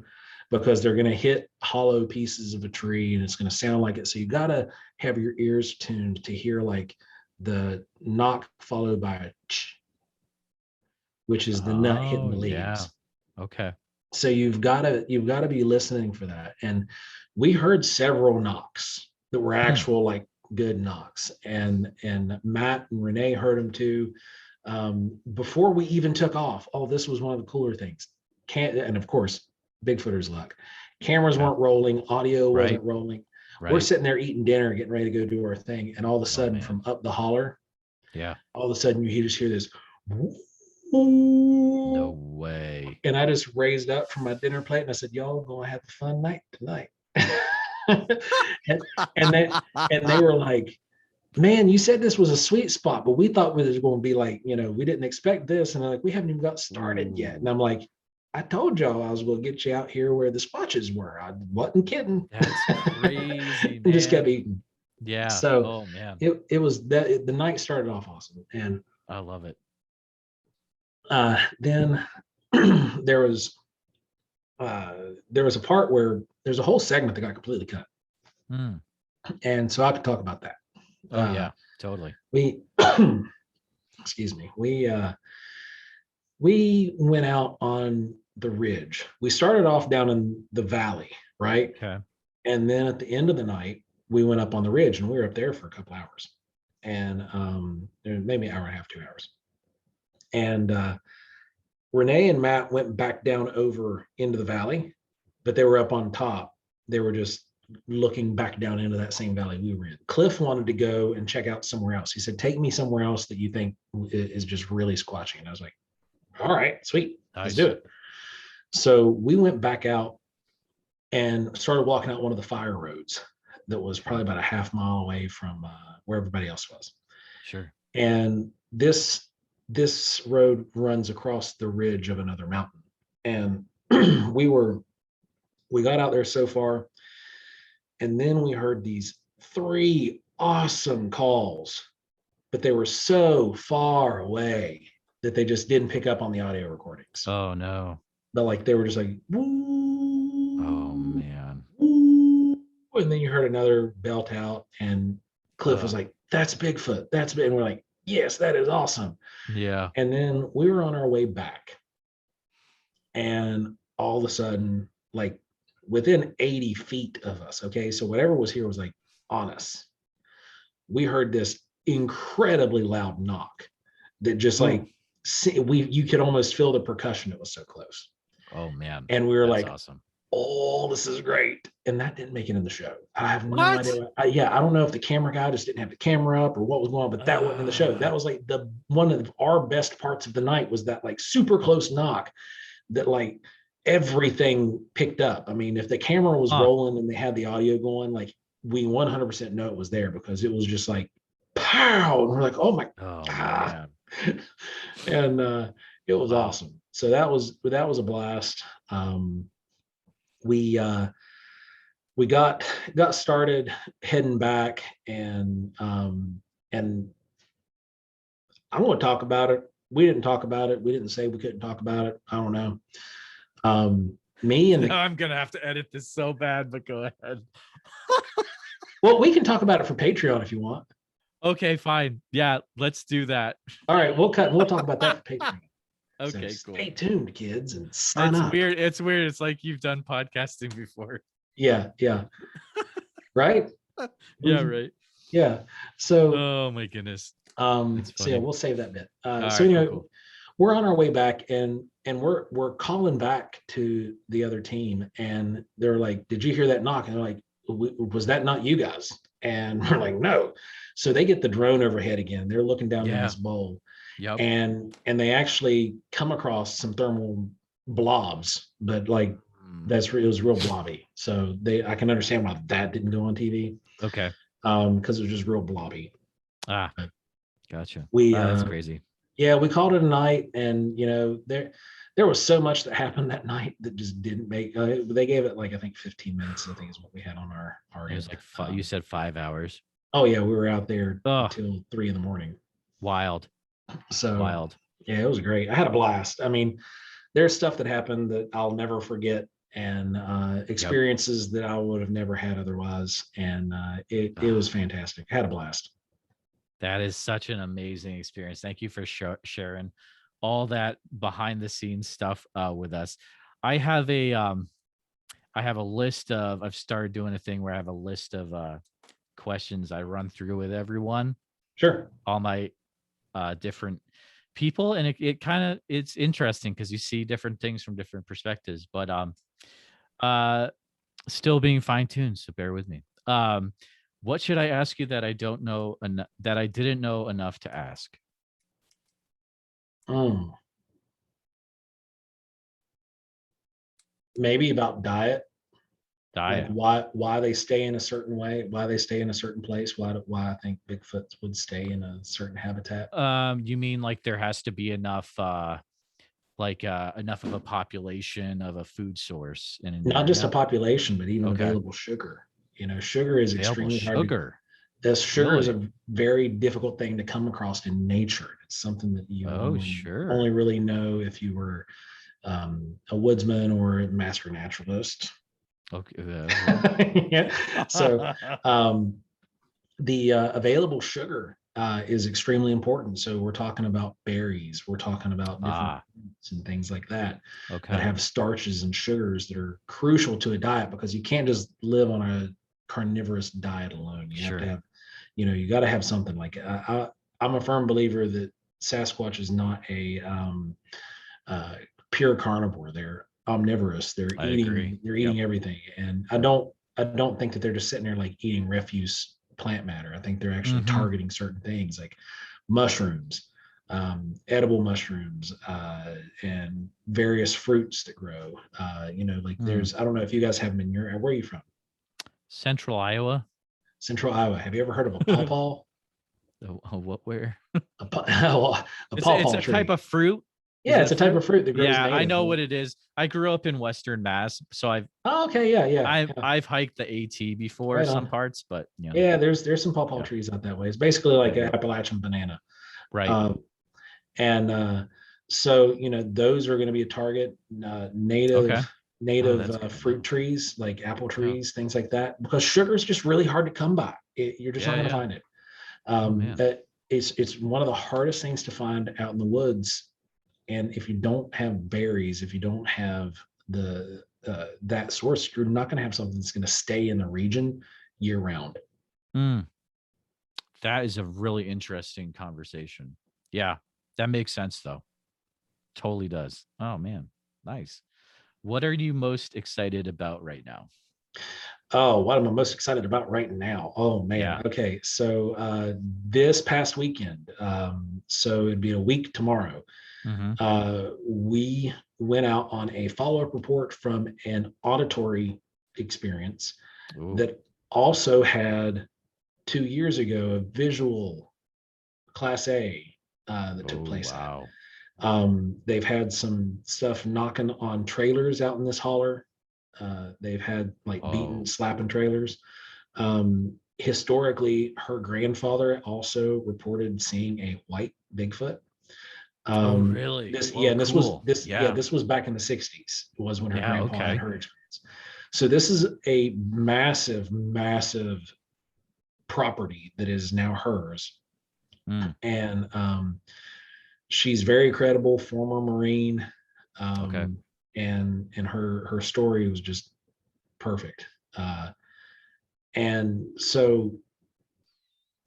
because they're going to hit hollow pieces of a tree and it's going to sound like it. So you got to have your ears tuned to hear like the knock followed by a ch, which is the nut hitting Oh, the yeah. leaves. Okay. So you've got to be listening for that. And we heard several knocks that were Hmm. actual like good knocks, and Matt and Renee heard them too. Before we even took off, oh, this was one of the cooler things. Can't And of course, Bigfooter's luck. Cameras Okay. weren't rolling, audio wasn't Right. rolling. We're Right. sitting there eating dinner, getting ready to go do our thing, and all of a Oh, sudden, man. from up the holler, Yeah. all of a sudden you just hear this, No way. and I just raised up from my dinner plate and I said, "Y'all gonna have a fun night tonight." and, and they and they were like, "Man, you said this was a sweet spot, but we thought it was going to be like, you know, we didn't expect this." And they're like, "We haven't even got started yet." And Ooh, I'm like, "I told y'all I was going to get you out here where the splotches were. I wasn't kidding." that's crazy, And just kept man. eating. Yeah. So Oh, man. it was that the night started off awesome, and I love it. then there was there was a part where there's a whole segment that got completely cut, Mm. and so I could talk about that. Oh, Uh, yeah. Totally. we, excuse me, we went out on the ridge. We started off down in the valley, right, Okay. and then at the end of the night, we went up on the ridge, and we were up there for a couple hours, and maybe an hour and a half, 2 hours, and Renee and Matt went back down over into the valley, but they were up on top. They were just looking back down into that same valley we were in. Cliff wanted to go and check out somewhere else. He said, "Take me somewhere else that you think is just really squatchy." And I was like, "All right, sweet, let's do Nice. it." So we went back out and started walking out one of the fire roads that was Okay. probably about a half mile away from where everybody else was. Sure. And this this road runs across the ridge of another mountain. And we got out there so far, and then we heard these three awesome calls, but they were so far away that they just didn't pick up on the audio recordings. Oh no. But like they were just like, woo, Oh man. woo, and then you heard another belt out, and Cliff was like, "That's Bigfoot. That's big." And we're like, "Yes, that is awesome." Yeah. And then we were on our way back, and all of a sudden, like within 80 feet of us, okay, so whatever was here was like on us. We heard this incredibly loud knock that just like you could almost feel the percussion. It was so close. Oh man. And we were That's like, awesome. "Oh, this is great." And that didn't make it in the show. I have no What? idea. I don't know if the camera guy just didn't have the camera up or what was going on, but that wasn't in the show. That was like the one of our best parts of the night, was that like super close knock that like everything picked up. I mean, if the camera was rolling and they had the audio going, like we 100% know it was there, because it was just like pow, and we're like, "Oh my God." And it was awesome. So that was a blast. We got started heading back, and I'm going to talk about it. We didn't talk about it. We didn't say we couldn't talk about it. I don't know. Me and I'm gonna have to edit this so bad, but go ahead. Well, we can talk about it for Patreon if you want. Okay, fine. Yeah, let's do that. All right, we'll talk about that for Patreon. Okay, so cool. Stay tuned, kids, and sign up. Weird. It's weird. It's like you've done podcasting before. Yeah. Right? Yeah, right. Yeah. So oh my goodness. So yeah, we'll save that bit. So right, anyway, cool. We're on our way back, and we're calling back to the other team, and they're like, "Did you hear that knock?" And they're like, "Was that not you guys?" And we're like, "No." So they get the drone overhead again. They're looking down in this bowl. Yep. And they actually come across some thermal blobs, but like it was real blobby. So I can understand why that didn't go on TV. Okay. Because it was just real blobby. Gotcha. That's crazy. Yeah, we called it a night, and there was so much that happened that night that just didn't make. They gave it like, I think 15 minutes. I think is what we had on our. It was like you said 5 hours. Oh yeah, we were out there until 3 a.m. Wild. So wild. Yeah, it was great. I had a blast. I mean, there's stuff that happened that I'll never forget, and experiences that I would have never had otherwise. And it was fantastic. I had a blast. That is such an amazing experience. Thank you for sharing all that behind the scenes stuff with us. I have a list of, I've started doing a thing where I have a list of questions I run through with everyone. Sure. All my different people, and it's interesting because you see different things from different perspectives, but still being fine-tuned, so bear with me. What should I ask you that I don't know that I didn't know enough to ask? Maybe about diet. Like why they stay in a certain way, why they stay in a certain place, why I think Bigfoot would stay in a certain habitat. You mean like there has to be enough enough of a population of a food source in an not just a population, but even available sugar. Sugar is extremely hard. Sugar is a very difficult thing to come across in nature. It's something that you only really know if you were a woodsman or a master naturalist. Okay. Yeah. So the available sugar is extremely important. So we're talking about berries. We're talking about different fruits and things like that that have starches and sugars that are crucial to a diet, because you can't just live on a carnivorous diet alone. You have to have, you got to have something like I'm a firm believer that Sasquatch is not a pure carnivore. They're omnivorous. They're eating everything. And I don't think that they're just sitting there like eating refuse plant matter. I think they're actually targeting certain things like mushrooms, edible mushrooms, and various fruits that grow. There's, I don't know if you guys have them in your, where are you from? Central Iowa. Central Iowa. Have you ever heard of a pawpaw? What? Where? A It's pawpaw a type tree. of fruit. Is Yeah, it a it's a type fruit? of fruit that grows Yeah, I native. know what it is. I grew up in Western Mass, so Oh, okay, yeah, yeah, yeah. I've hiked the AT before, Right some on. parts, but Yeah, there's some pawpaw yeah, trees out that way. It's basically like an yep, Appalachian banana. right. Um, and so those are going to be a target. Okay. Oh, Native that's good to fruit know. trees like apple Yeah, trees, things like that, because sugar is just really hard to come by. You're just not yeah, going to yeah. find it. Oh man. It's one of the hardest things to find out in the woods. And if you don't have berries, if you don't have the that source, you're not going to have something that's going to stay in the region year round. Mm, that is a really interesting conversation. Yeah, that makes sense though. Totally does. Oh man, nice. What are you most excited about right now? Oh, what am I most excited about right now? Oh man. Yeah. Okay. So this past weekend, so it'd be a week tomorrow, Mm-hmm. we went out on a follow-up report from an auditory experience Ooh. that also had 2 years ago a visual class A that took Oh place at. wow. They've had some stuff knocking on trailers out in this holler. They've had like beating, Oh. slapping trailers. Historically, her grandfather also reported seeing a white Bigfoot. Oh really? This, yeah, Whoa, and cool. Yeah. this was back in the 60s, was when her Yeah, grandpa had okay. her experience. So this is a massive, massive property that is now hers. Mm, And she's very credible, former Marine. okay. And her story was just perfect. And so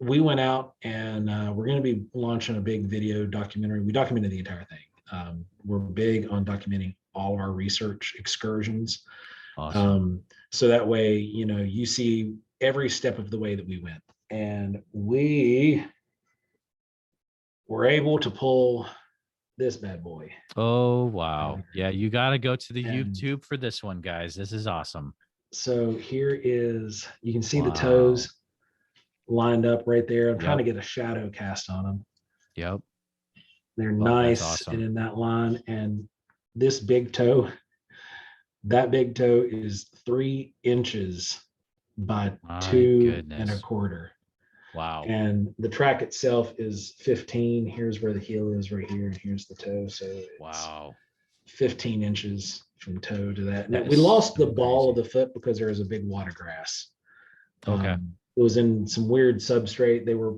we went out and we're going to be launching a big video documentary. We documented the entire thing. We're big on documenting all of our research excursions. Awesome. So that way, you see every step of the way that we went. And we were able to pull this bad boy. Oh wow. Yeah, you got to go to the And YouTube for this one, guys. This is awesome. so here is, you can see the Wow. toes lined up right there. I'm trying to Yep. get a shadow cast on them. Yep. They're Oh, that's nice and awesome. in that line. And this big toe, that big toe is 3 inches by My two and a goodness. quarter. Wow. And the track itself is 15. Here's where the heel is right here, and here's the toe. So it's Wow. 15 inches from toe to that. Now That we is lost the so ball of crazy. the foot because there was a big wad of grass. Okay. It was in some weird substrate. They were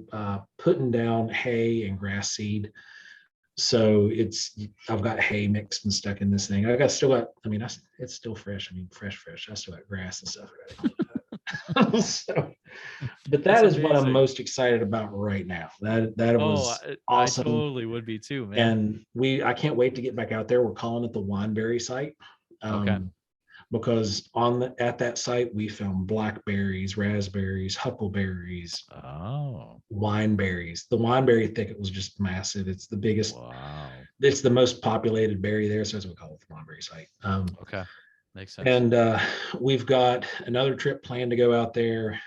putting down hay and grass seed. So I've got hay mixed and stuck in this thing. It's still fresh. I mean, fresh. I still got grass and stuff. So, but That's that is what I'm amazing. most excited about right now. That Oh, was I awesome. totally would be too, man. And I can't wait to get back out there. We're calling it the Wineberry site. Okay. Because at that site we found blackberries, raspberries, huckleberries, Oh, wineberries. The wineberry thicket was just massive. It's the biggest, wow. it's the most populated berry there, so that's what we call it, the wineberry site. Okay. Makes sense. And we've got another trip planned to go out there.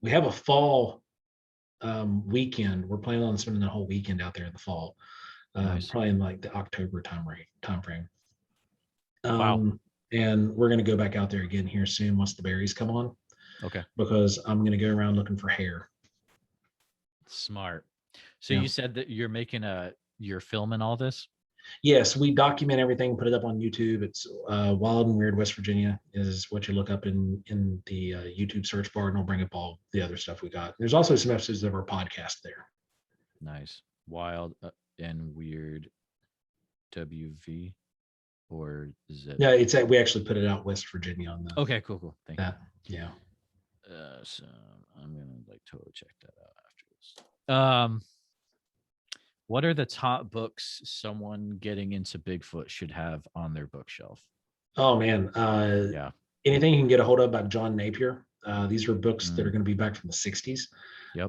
We have a fall weekend. We're planning on spending the whole weekend out there in the fall, Nice. probably in like the October time frame. Wow. And we're going to go back out there again here soon once the berries come on, Okay. because I'm going to go around looking for hair. Smart. So Yeah. you said that you're filming all this? Yes, we document everything, put it up on YouTube. It's Wild and Weird West Virginia is what you look up in the YouTube search bar, and it'll bring up all the other stuff we got. There's also some episodes of our podcast there. Nice. Wild and Weird WV, or is it? Yeah, we actually put it out West Virginia on the Okay, cool. Thank that. Yeah. you. So I'm gonna totally check that out after this. What are the top books someone getting into Bigfoot should have on their bookshelf? Oh man. Yeah. Anything you can get a hold of by John Napier. These are books that are Mm, going to be back from the 60s. yep.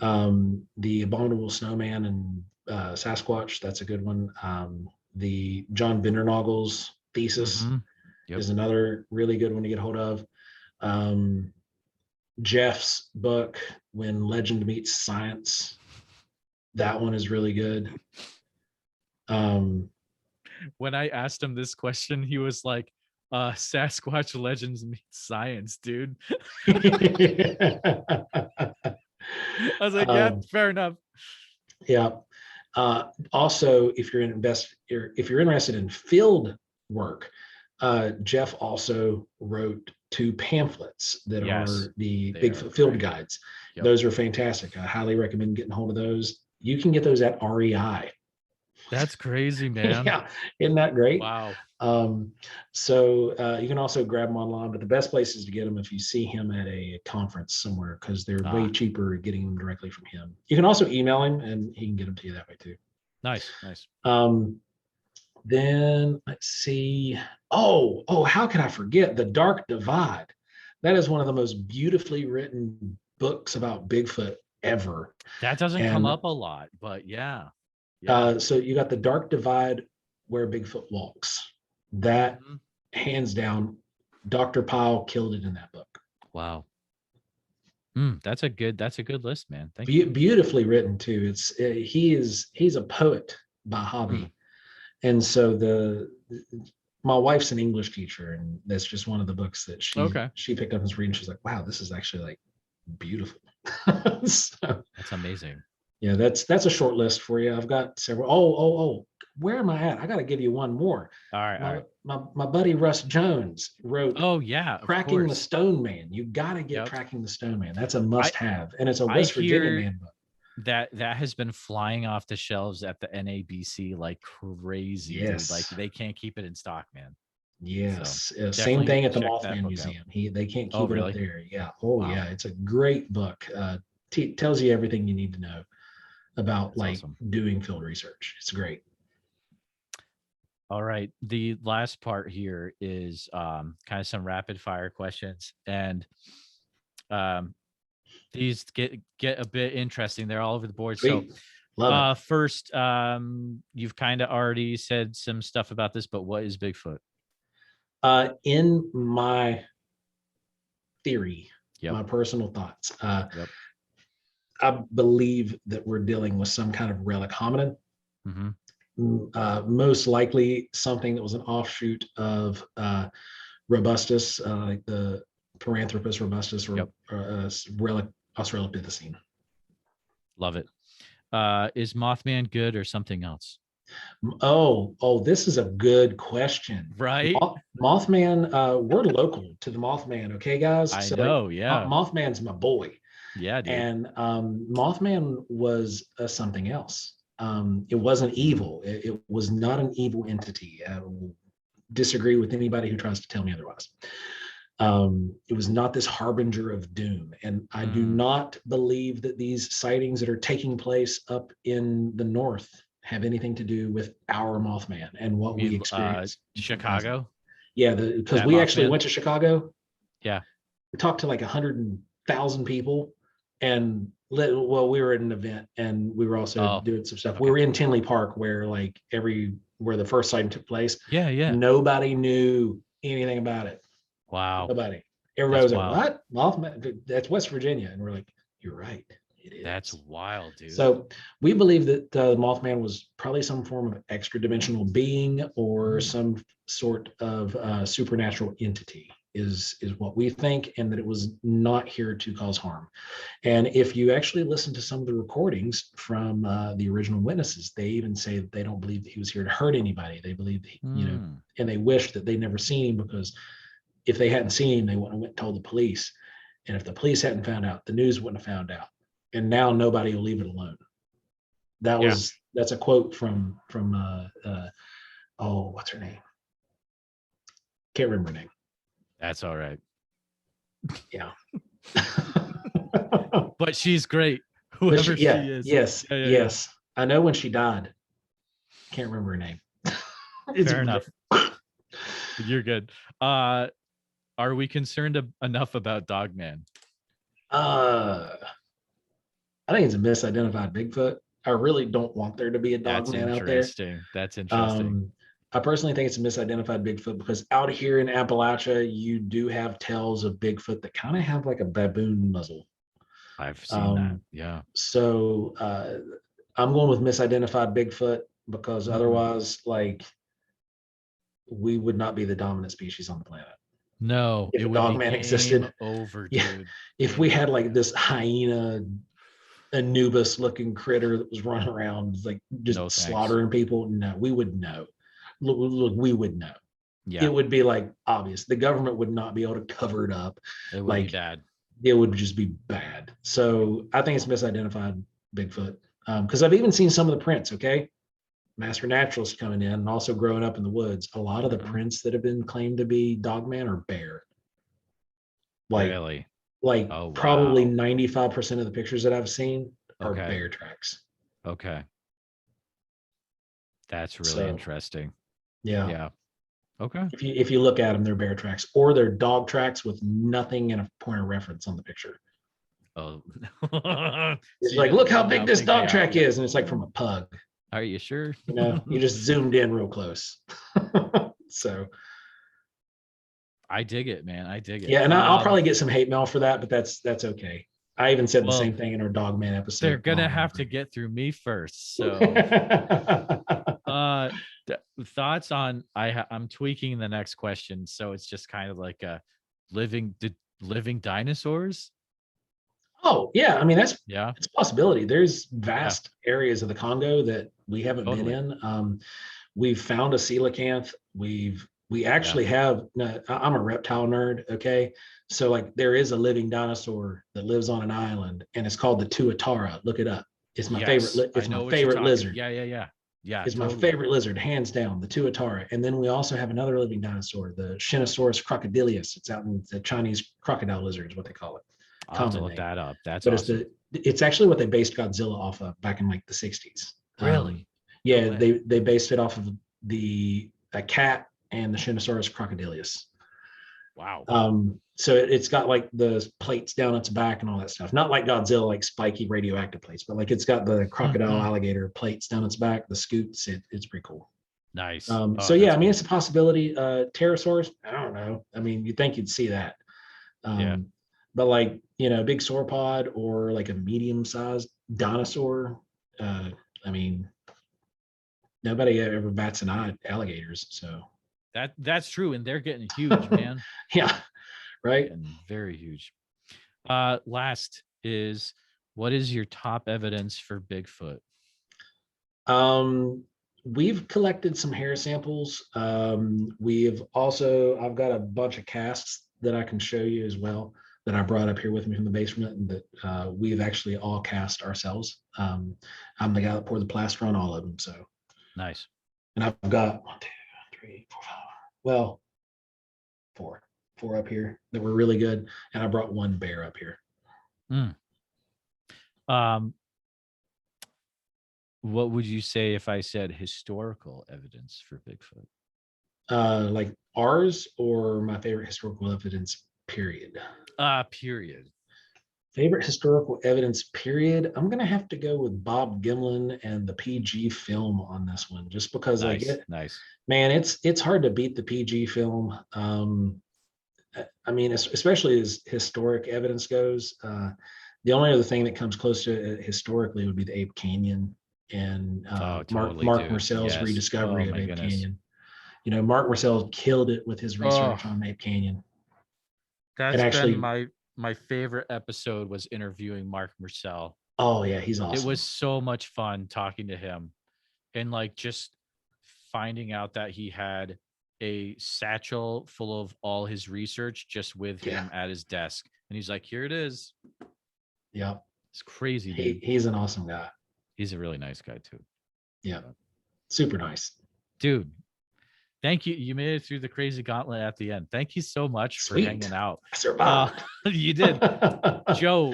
The Abominable Snowman and Sasquatch, that's a good one. The John Vindernagel's Thesis Mm-hmm. Yep. is another really good one to get hold of. Jeff's book, When Legend Meets Science, That one is really good. When I asked him this question, he was like, Sasquatch legends meet science, dude. I was like, yeah, um, fair enough. yeah. Also, if you're interested in field work, Jeff also wrote 2 pamphlets that Yes, are the they are Bigfoot field great. guides. Yep. Those are fantastic. I highly recommend getting a hold of those. You can get those at REI. That's crazy, man. Yeah, isn't that great? Wow. Um, you can also grab them online, but the best place is to get them if you see him at a conference somewhere, because they're way Ah, cheaper getting them directly from him. You can also email him and he can get them to you that way too. nice, nice. Then let's see. How can I forget The Dark Divide? That is one of the most beautifully written books about Bigfoot ever. That doesn't come And up a lot, but yeah. Yeah. so you got The Dark Divide, Where Bigfoot Walks. That, Mhm. hands down, Dr. Pyle killed it in that book. Wow. That's a good list, man. Thank you. Beautifully written too. He's a poet by Hmm. hobby, and so my wife's an English teacher, and that's just one of the books that Okay. she picked up and was reading. She's like, wow, this is actually like beautiful. So, That's amazing. yeah, that's a short list for you. I've got several. Where am I at? I got to give you one more. All right. All My, right. my buddy Russ Jones wrote Oh yeah, of Tracking the course. Stone Man. You got to get Yep. Tracking the Stone Man. That's a I must have, and it's a I West Virginia hear man book. that has been flying off the shelves at the NABC like crazy, dude. Like Yes. they can't keep it in stock, man. So Yes. Same definitely thing at the check that Mothman book out. Museum. They can't Oh, keep it up really? there. Yeah. Oh Wow. yeah. It's a great book. Tells you everything you need to know about That's like awesome. doing field research. It's great. All right. The last part here is kind of some rapid fire questions. And um, these get a bit interesting. They're all over the board. So Sweet. Love it. first, you've kind of already said some stuff about this, but what is Bigfoot? In my theory, Yep. my personal thoughts, Yep. I believe that we're dealing with some kind of relic hominid. Mm-hmm. Most likely something that was an offshoot of robustus, like the Paranthropus robustus or Yep. relic Australopithecine. Love it. Is Mothman good or something else? This is a good question. Right? Mothman, we're local to the Mothman, okay, guys? I So know. Yeah. Mothman's my boy. Yeah, dude. And Mothman was something else. It wasn't evil. It was not an evil entity. I will disagree with anybody who tries to tell me otherwise. It was not this harbinger of doom. And I do not believe that these sightings that are taking place up in the north have anything to do with our Mothman and what we experience. Chicago? Yeah, because That we actually Mothman? went to Chicago. Yeah. We talked to like 100,000 people, and we were at an event and we were also doing some stuff. Okay. We were in Tinley Park where where the first sighting took place. Yeah, yeah. Nobody knew anything about it. Wow. Nobody. Everybody That's was wild. like, what? Mothman? That's West Virginia. And we're like, you're right. It is. That's wild, dude. So we believe that Mothman was probably some form of extra dimensional being or some sort of supernatural entity is what we think, and that it was not here to cause harm. And if you actually listen to some of the recordings from the original witnesses, they even say that they don't believe that he was here to hurt anybody. They believe that, and they wish that they'd never seen him, because if they hadn't seen him, they wouldn't have went and told the police. And if the police hadn't found out, the news wouldn't have found out. And now nobody will leave it alone. That's a quote from what's her name? Can't remember her name. That's all right. Yeah. But she's great. Whoever she is. Yes. Yes. I know when she died. Can't remember her name. Fair enough. You're good. Are we concerned enough about Dogman? I think it's a misidentified Bigfoot. I really don't want there to be a Dogman out there. That's interesting. I personally think it's a misidentified Bigfoot, because out here in Appalachia, you do have tales of Bigfoot that kind of have like a baboon muzzle. I've seen that. Yeah. So I'm going with misidentified Bigfoot because otherwise, like, we would not be the dominant species on the planet No, if it a would dog be man game existed. over, Yeah, dude. if we Game had over. like this hyena Anubis looking critter that was running around like No just thanks. slaughtering people, no, we would know. Look, we would know. It Yeah, would be like obvious. The government would not be able to cover it up. it would be Like bad. it would just be bad. So I think it's misidentified Bigfoot. Because I've even seen some of the prints. Okay, master naturalists coming in and also growing up in the woods. A lot of the Mhm. prints that have been claimed to be dogman are bear. Like Really? like Oh, probably wow. 95% of the pictures that I've seen are Okay. bear tracks. Okay. That's really So interesting. yeah, Yeah. Okay. if you look at them, they're bear tracks or they're dog tracks with nothing in a point of reference on the picture. Oh. It's So you like, don't look you how big now this think they dog have track to. is, and it's like from a pug. Are you sure? You just zoomed in real close. So I dig it, man. I dig it. yeah, and I'll probably get some hate mail for that, but that's okay. I even said the Well, same thing in our dog man they're episode gonna long have over to ago. get through me first. So uh thoughts on I'm tweaking the next question. So it's just kind of like a living dinosaurs. Oh yeah, I mean Yeah, it's a possibility. There's yeah, vast areas of the Congo that we haven't been totally. in. We've found a coelacanth. We Yeah. actually have. No, I'm a reptile nerd. Okay, so like there is a living dinosaur that lives on an island, and it's called the tuatara. Look it up. It's my favorite. Yes, I It's my know what you're favorite talking. lizard. Yeah, yeah, yeah. Yeah, Is my totally. favorite lizard, hands down, the tuatara. And then we also have another living dinosaur, the Shinosaurus crocodilius. It's out in the Chinese crocodile lizard, is what they call it, I'll have to common look name. that up. That's But awesome. it's actually what they based Godzilla off of back in like the 60s. Really? No Yeah, way. they based it off of the a cat and the Shinosaurus crocodilius. Wow. So it's got like the plates down its back and all that stuff. Not like Godzilla, like spiky radioactive plates, but like it's got the crocodile Mhm. alligator plates down its back, the scoots. It's pretty cool. Nice. So Oh, yeah, that's I mean cool. it's a possibility. Pterosaurs, I don't know. I mean, you'd think you'd see that. Yeah. But like, big sauropod or like a medium-sized dinosaur, uh, I mean, nobody ever bats an eye at alligators. So That's true. And they're getting huge, man. yeah, right. Getting very huge. Last is, what is your top evidence for Bigfoot? Um, we've collected some hair samples. I've got a bunch of casts that I can show you as well that I brought up here with me from the basement and that we've actually all cast ourselves. I'm the guy that poured the plaster on all of them. So, Nice. and I've got 1, 2, 3, 4, 5. Well, four up here that were really good, and I brought one bear up here. Mm. Um, what would you say if I said historical evidence for Bigfoot? Like ours or my favorite historical evidence, period. Period. Favorite historical evidence, period. I'm gonna have to go with Bob Gimlin and the PG film on this one, just because like Nice. Nice. man, it's hard to beat the PG film. I mean, especially as historic evidence goes. The only other thing that comes close to it historically would be the Ape Canyon and Oh, Mark totally, Mark dude. Marcel's Yes. Oh rediscovery of my Ape goodness. Canyon. Mark Marcel killed it with his Oh, research on Ape Canyon. It that's been actually, my favorite episode, was interviewing Mark Marcel. oh yeah, he's It was awesome. so much fun talking to him, and like just finding out that he had a satchel full of all his research just with Yeah, him at his desk. And he's like, here it is. yeah, It's crazy, dude. he's an awesome guy. He's a really nice guy too. Yeah, super nice. Dude, thank you. You made it through the crazy gauntlet at the end. Thank you so much for Sweet, hanging out. I survived. You did. Joe,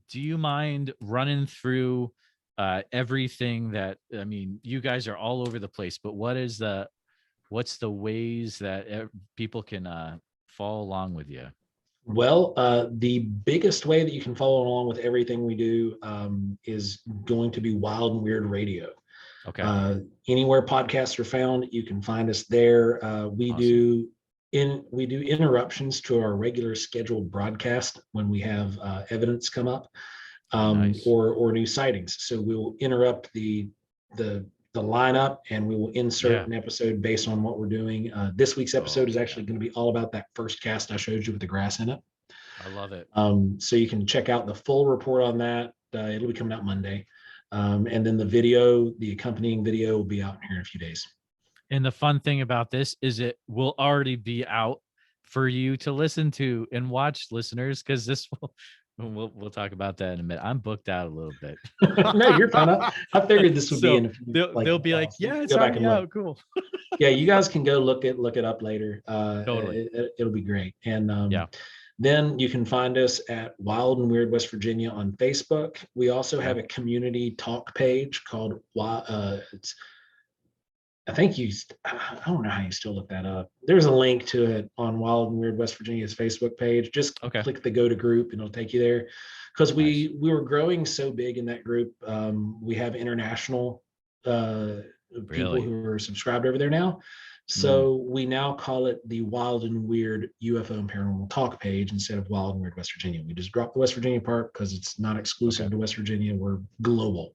do you mind running through everything that, I mean, you guys are all over the place, but what's the ways that people can follow along with you? Well, the biggest way that you can follow along with everything we do is going to be Wild and Weird Radio. Okay. Anywhere podcasts are found, you can find us there. Awesome. We do interruptions to our regular scheduled broadcast when we have evidence come up. Oh, nice. or new sightings. So we will interrupt the lineup, and we will insert Yeah. an episode based on what we're doing. This week's episode Oh, is yeah. actually going to be all about that first cast I showed you with the grass in it. I love it. So you can check out the full report on that. It'll be coming out Monday. And then the accompanying video will be out here in a few days. And the fun thing about this is it will already be out for you to listen to and watch, listeners, because this will we'll talk about that in a minute. I'm booked out a little bit. No, you're fine. I figured this would be So in a few, they'll be like, so you yeah, can it's go back already and look. out. Cool. Yeah, you guys can go look it up later. Totally. It'll be great. And Yeah. then you can find us at Wild and Weird West Virginia on Facebook. We also have a community talk page called it's I think I don't know how you still look that up. There's a link to it on Wild and Weird West Virginia's Facebook page. Just Okay. click the go to group and it'll take you there. Because Nice. we were growing so big in that group. We have international people Really? who are subscribed over there now. Mm, So we now call it the Wild and Weird UFO and Paranormal Talk page instead of Wild and Weird West Virginia. We just dropped the West Virginia part because it's not exclusive okay. to West Virginia. We're global.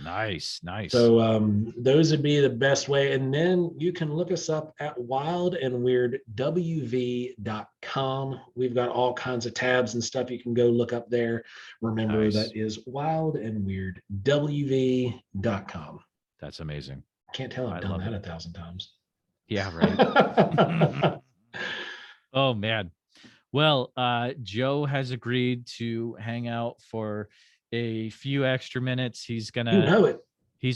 Nice. Nice. So those would be the best way. And then you can look us up at wildandweirdwv.com. We've got all kinds of tabs and stuff you can go look up there. Remember, Nice. that is wildandweirdwv.com. That's amazing. Can't tell I've I done love that it. 1,000 times. Yeah, right. Oh man. Well, Joe has agreed to hang out for a few extra minutes. He's You know it.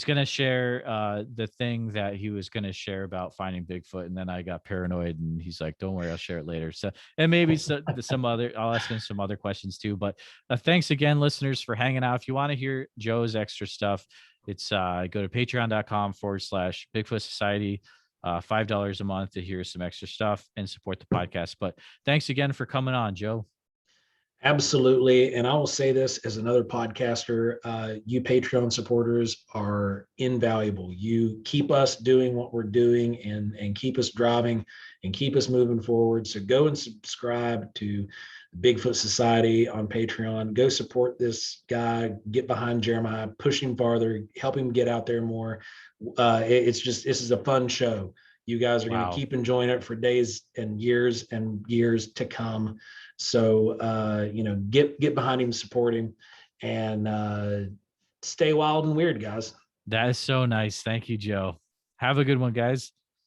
gonna share the thing that he was gonna share about finding Bigfoot, and then I got paranoid, and he's like, "Don't worry, I'll share it later." So, and maybe some other, I'll ask him some other questions too. But thanks again, listeners, for hanging out. If you want to hear Joe's extra stuff, it's go to patreon.com/Bigfoot Society. $5 a month to hear some extra stuff and support the podcast. But thanks again for coming on, Joe. Absolutely. And I will say this as another podcaster, you Patreon supporters are invaluable. You keep us doing what we're doing and keep us driving and keep us moving forward. So go and subscribe to the Bigfoot Society on Patreon. Go support this guy, get behind Jeremiah, push him farther, help him get out there more. This is a fun show. You guys are going to keep enjoying it for days and years to come. So get behind him, support him, and stay wild and weird, guys. That is so nice. Thank you, Joe. Have a good one, guys.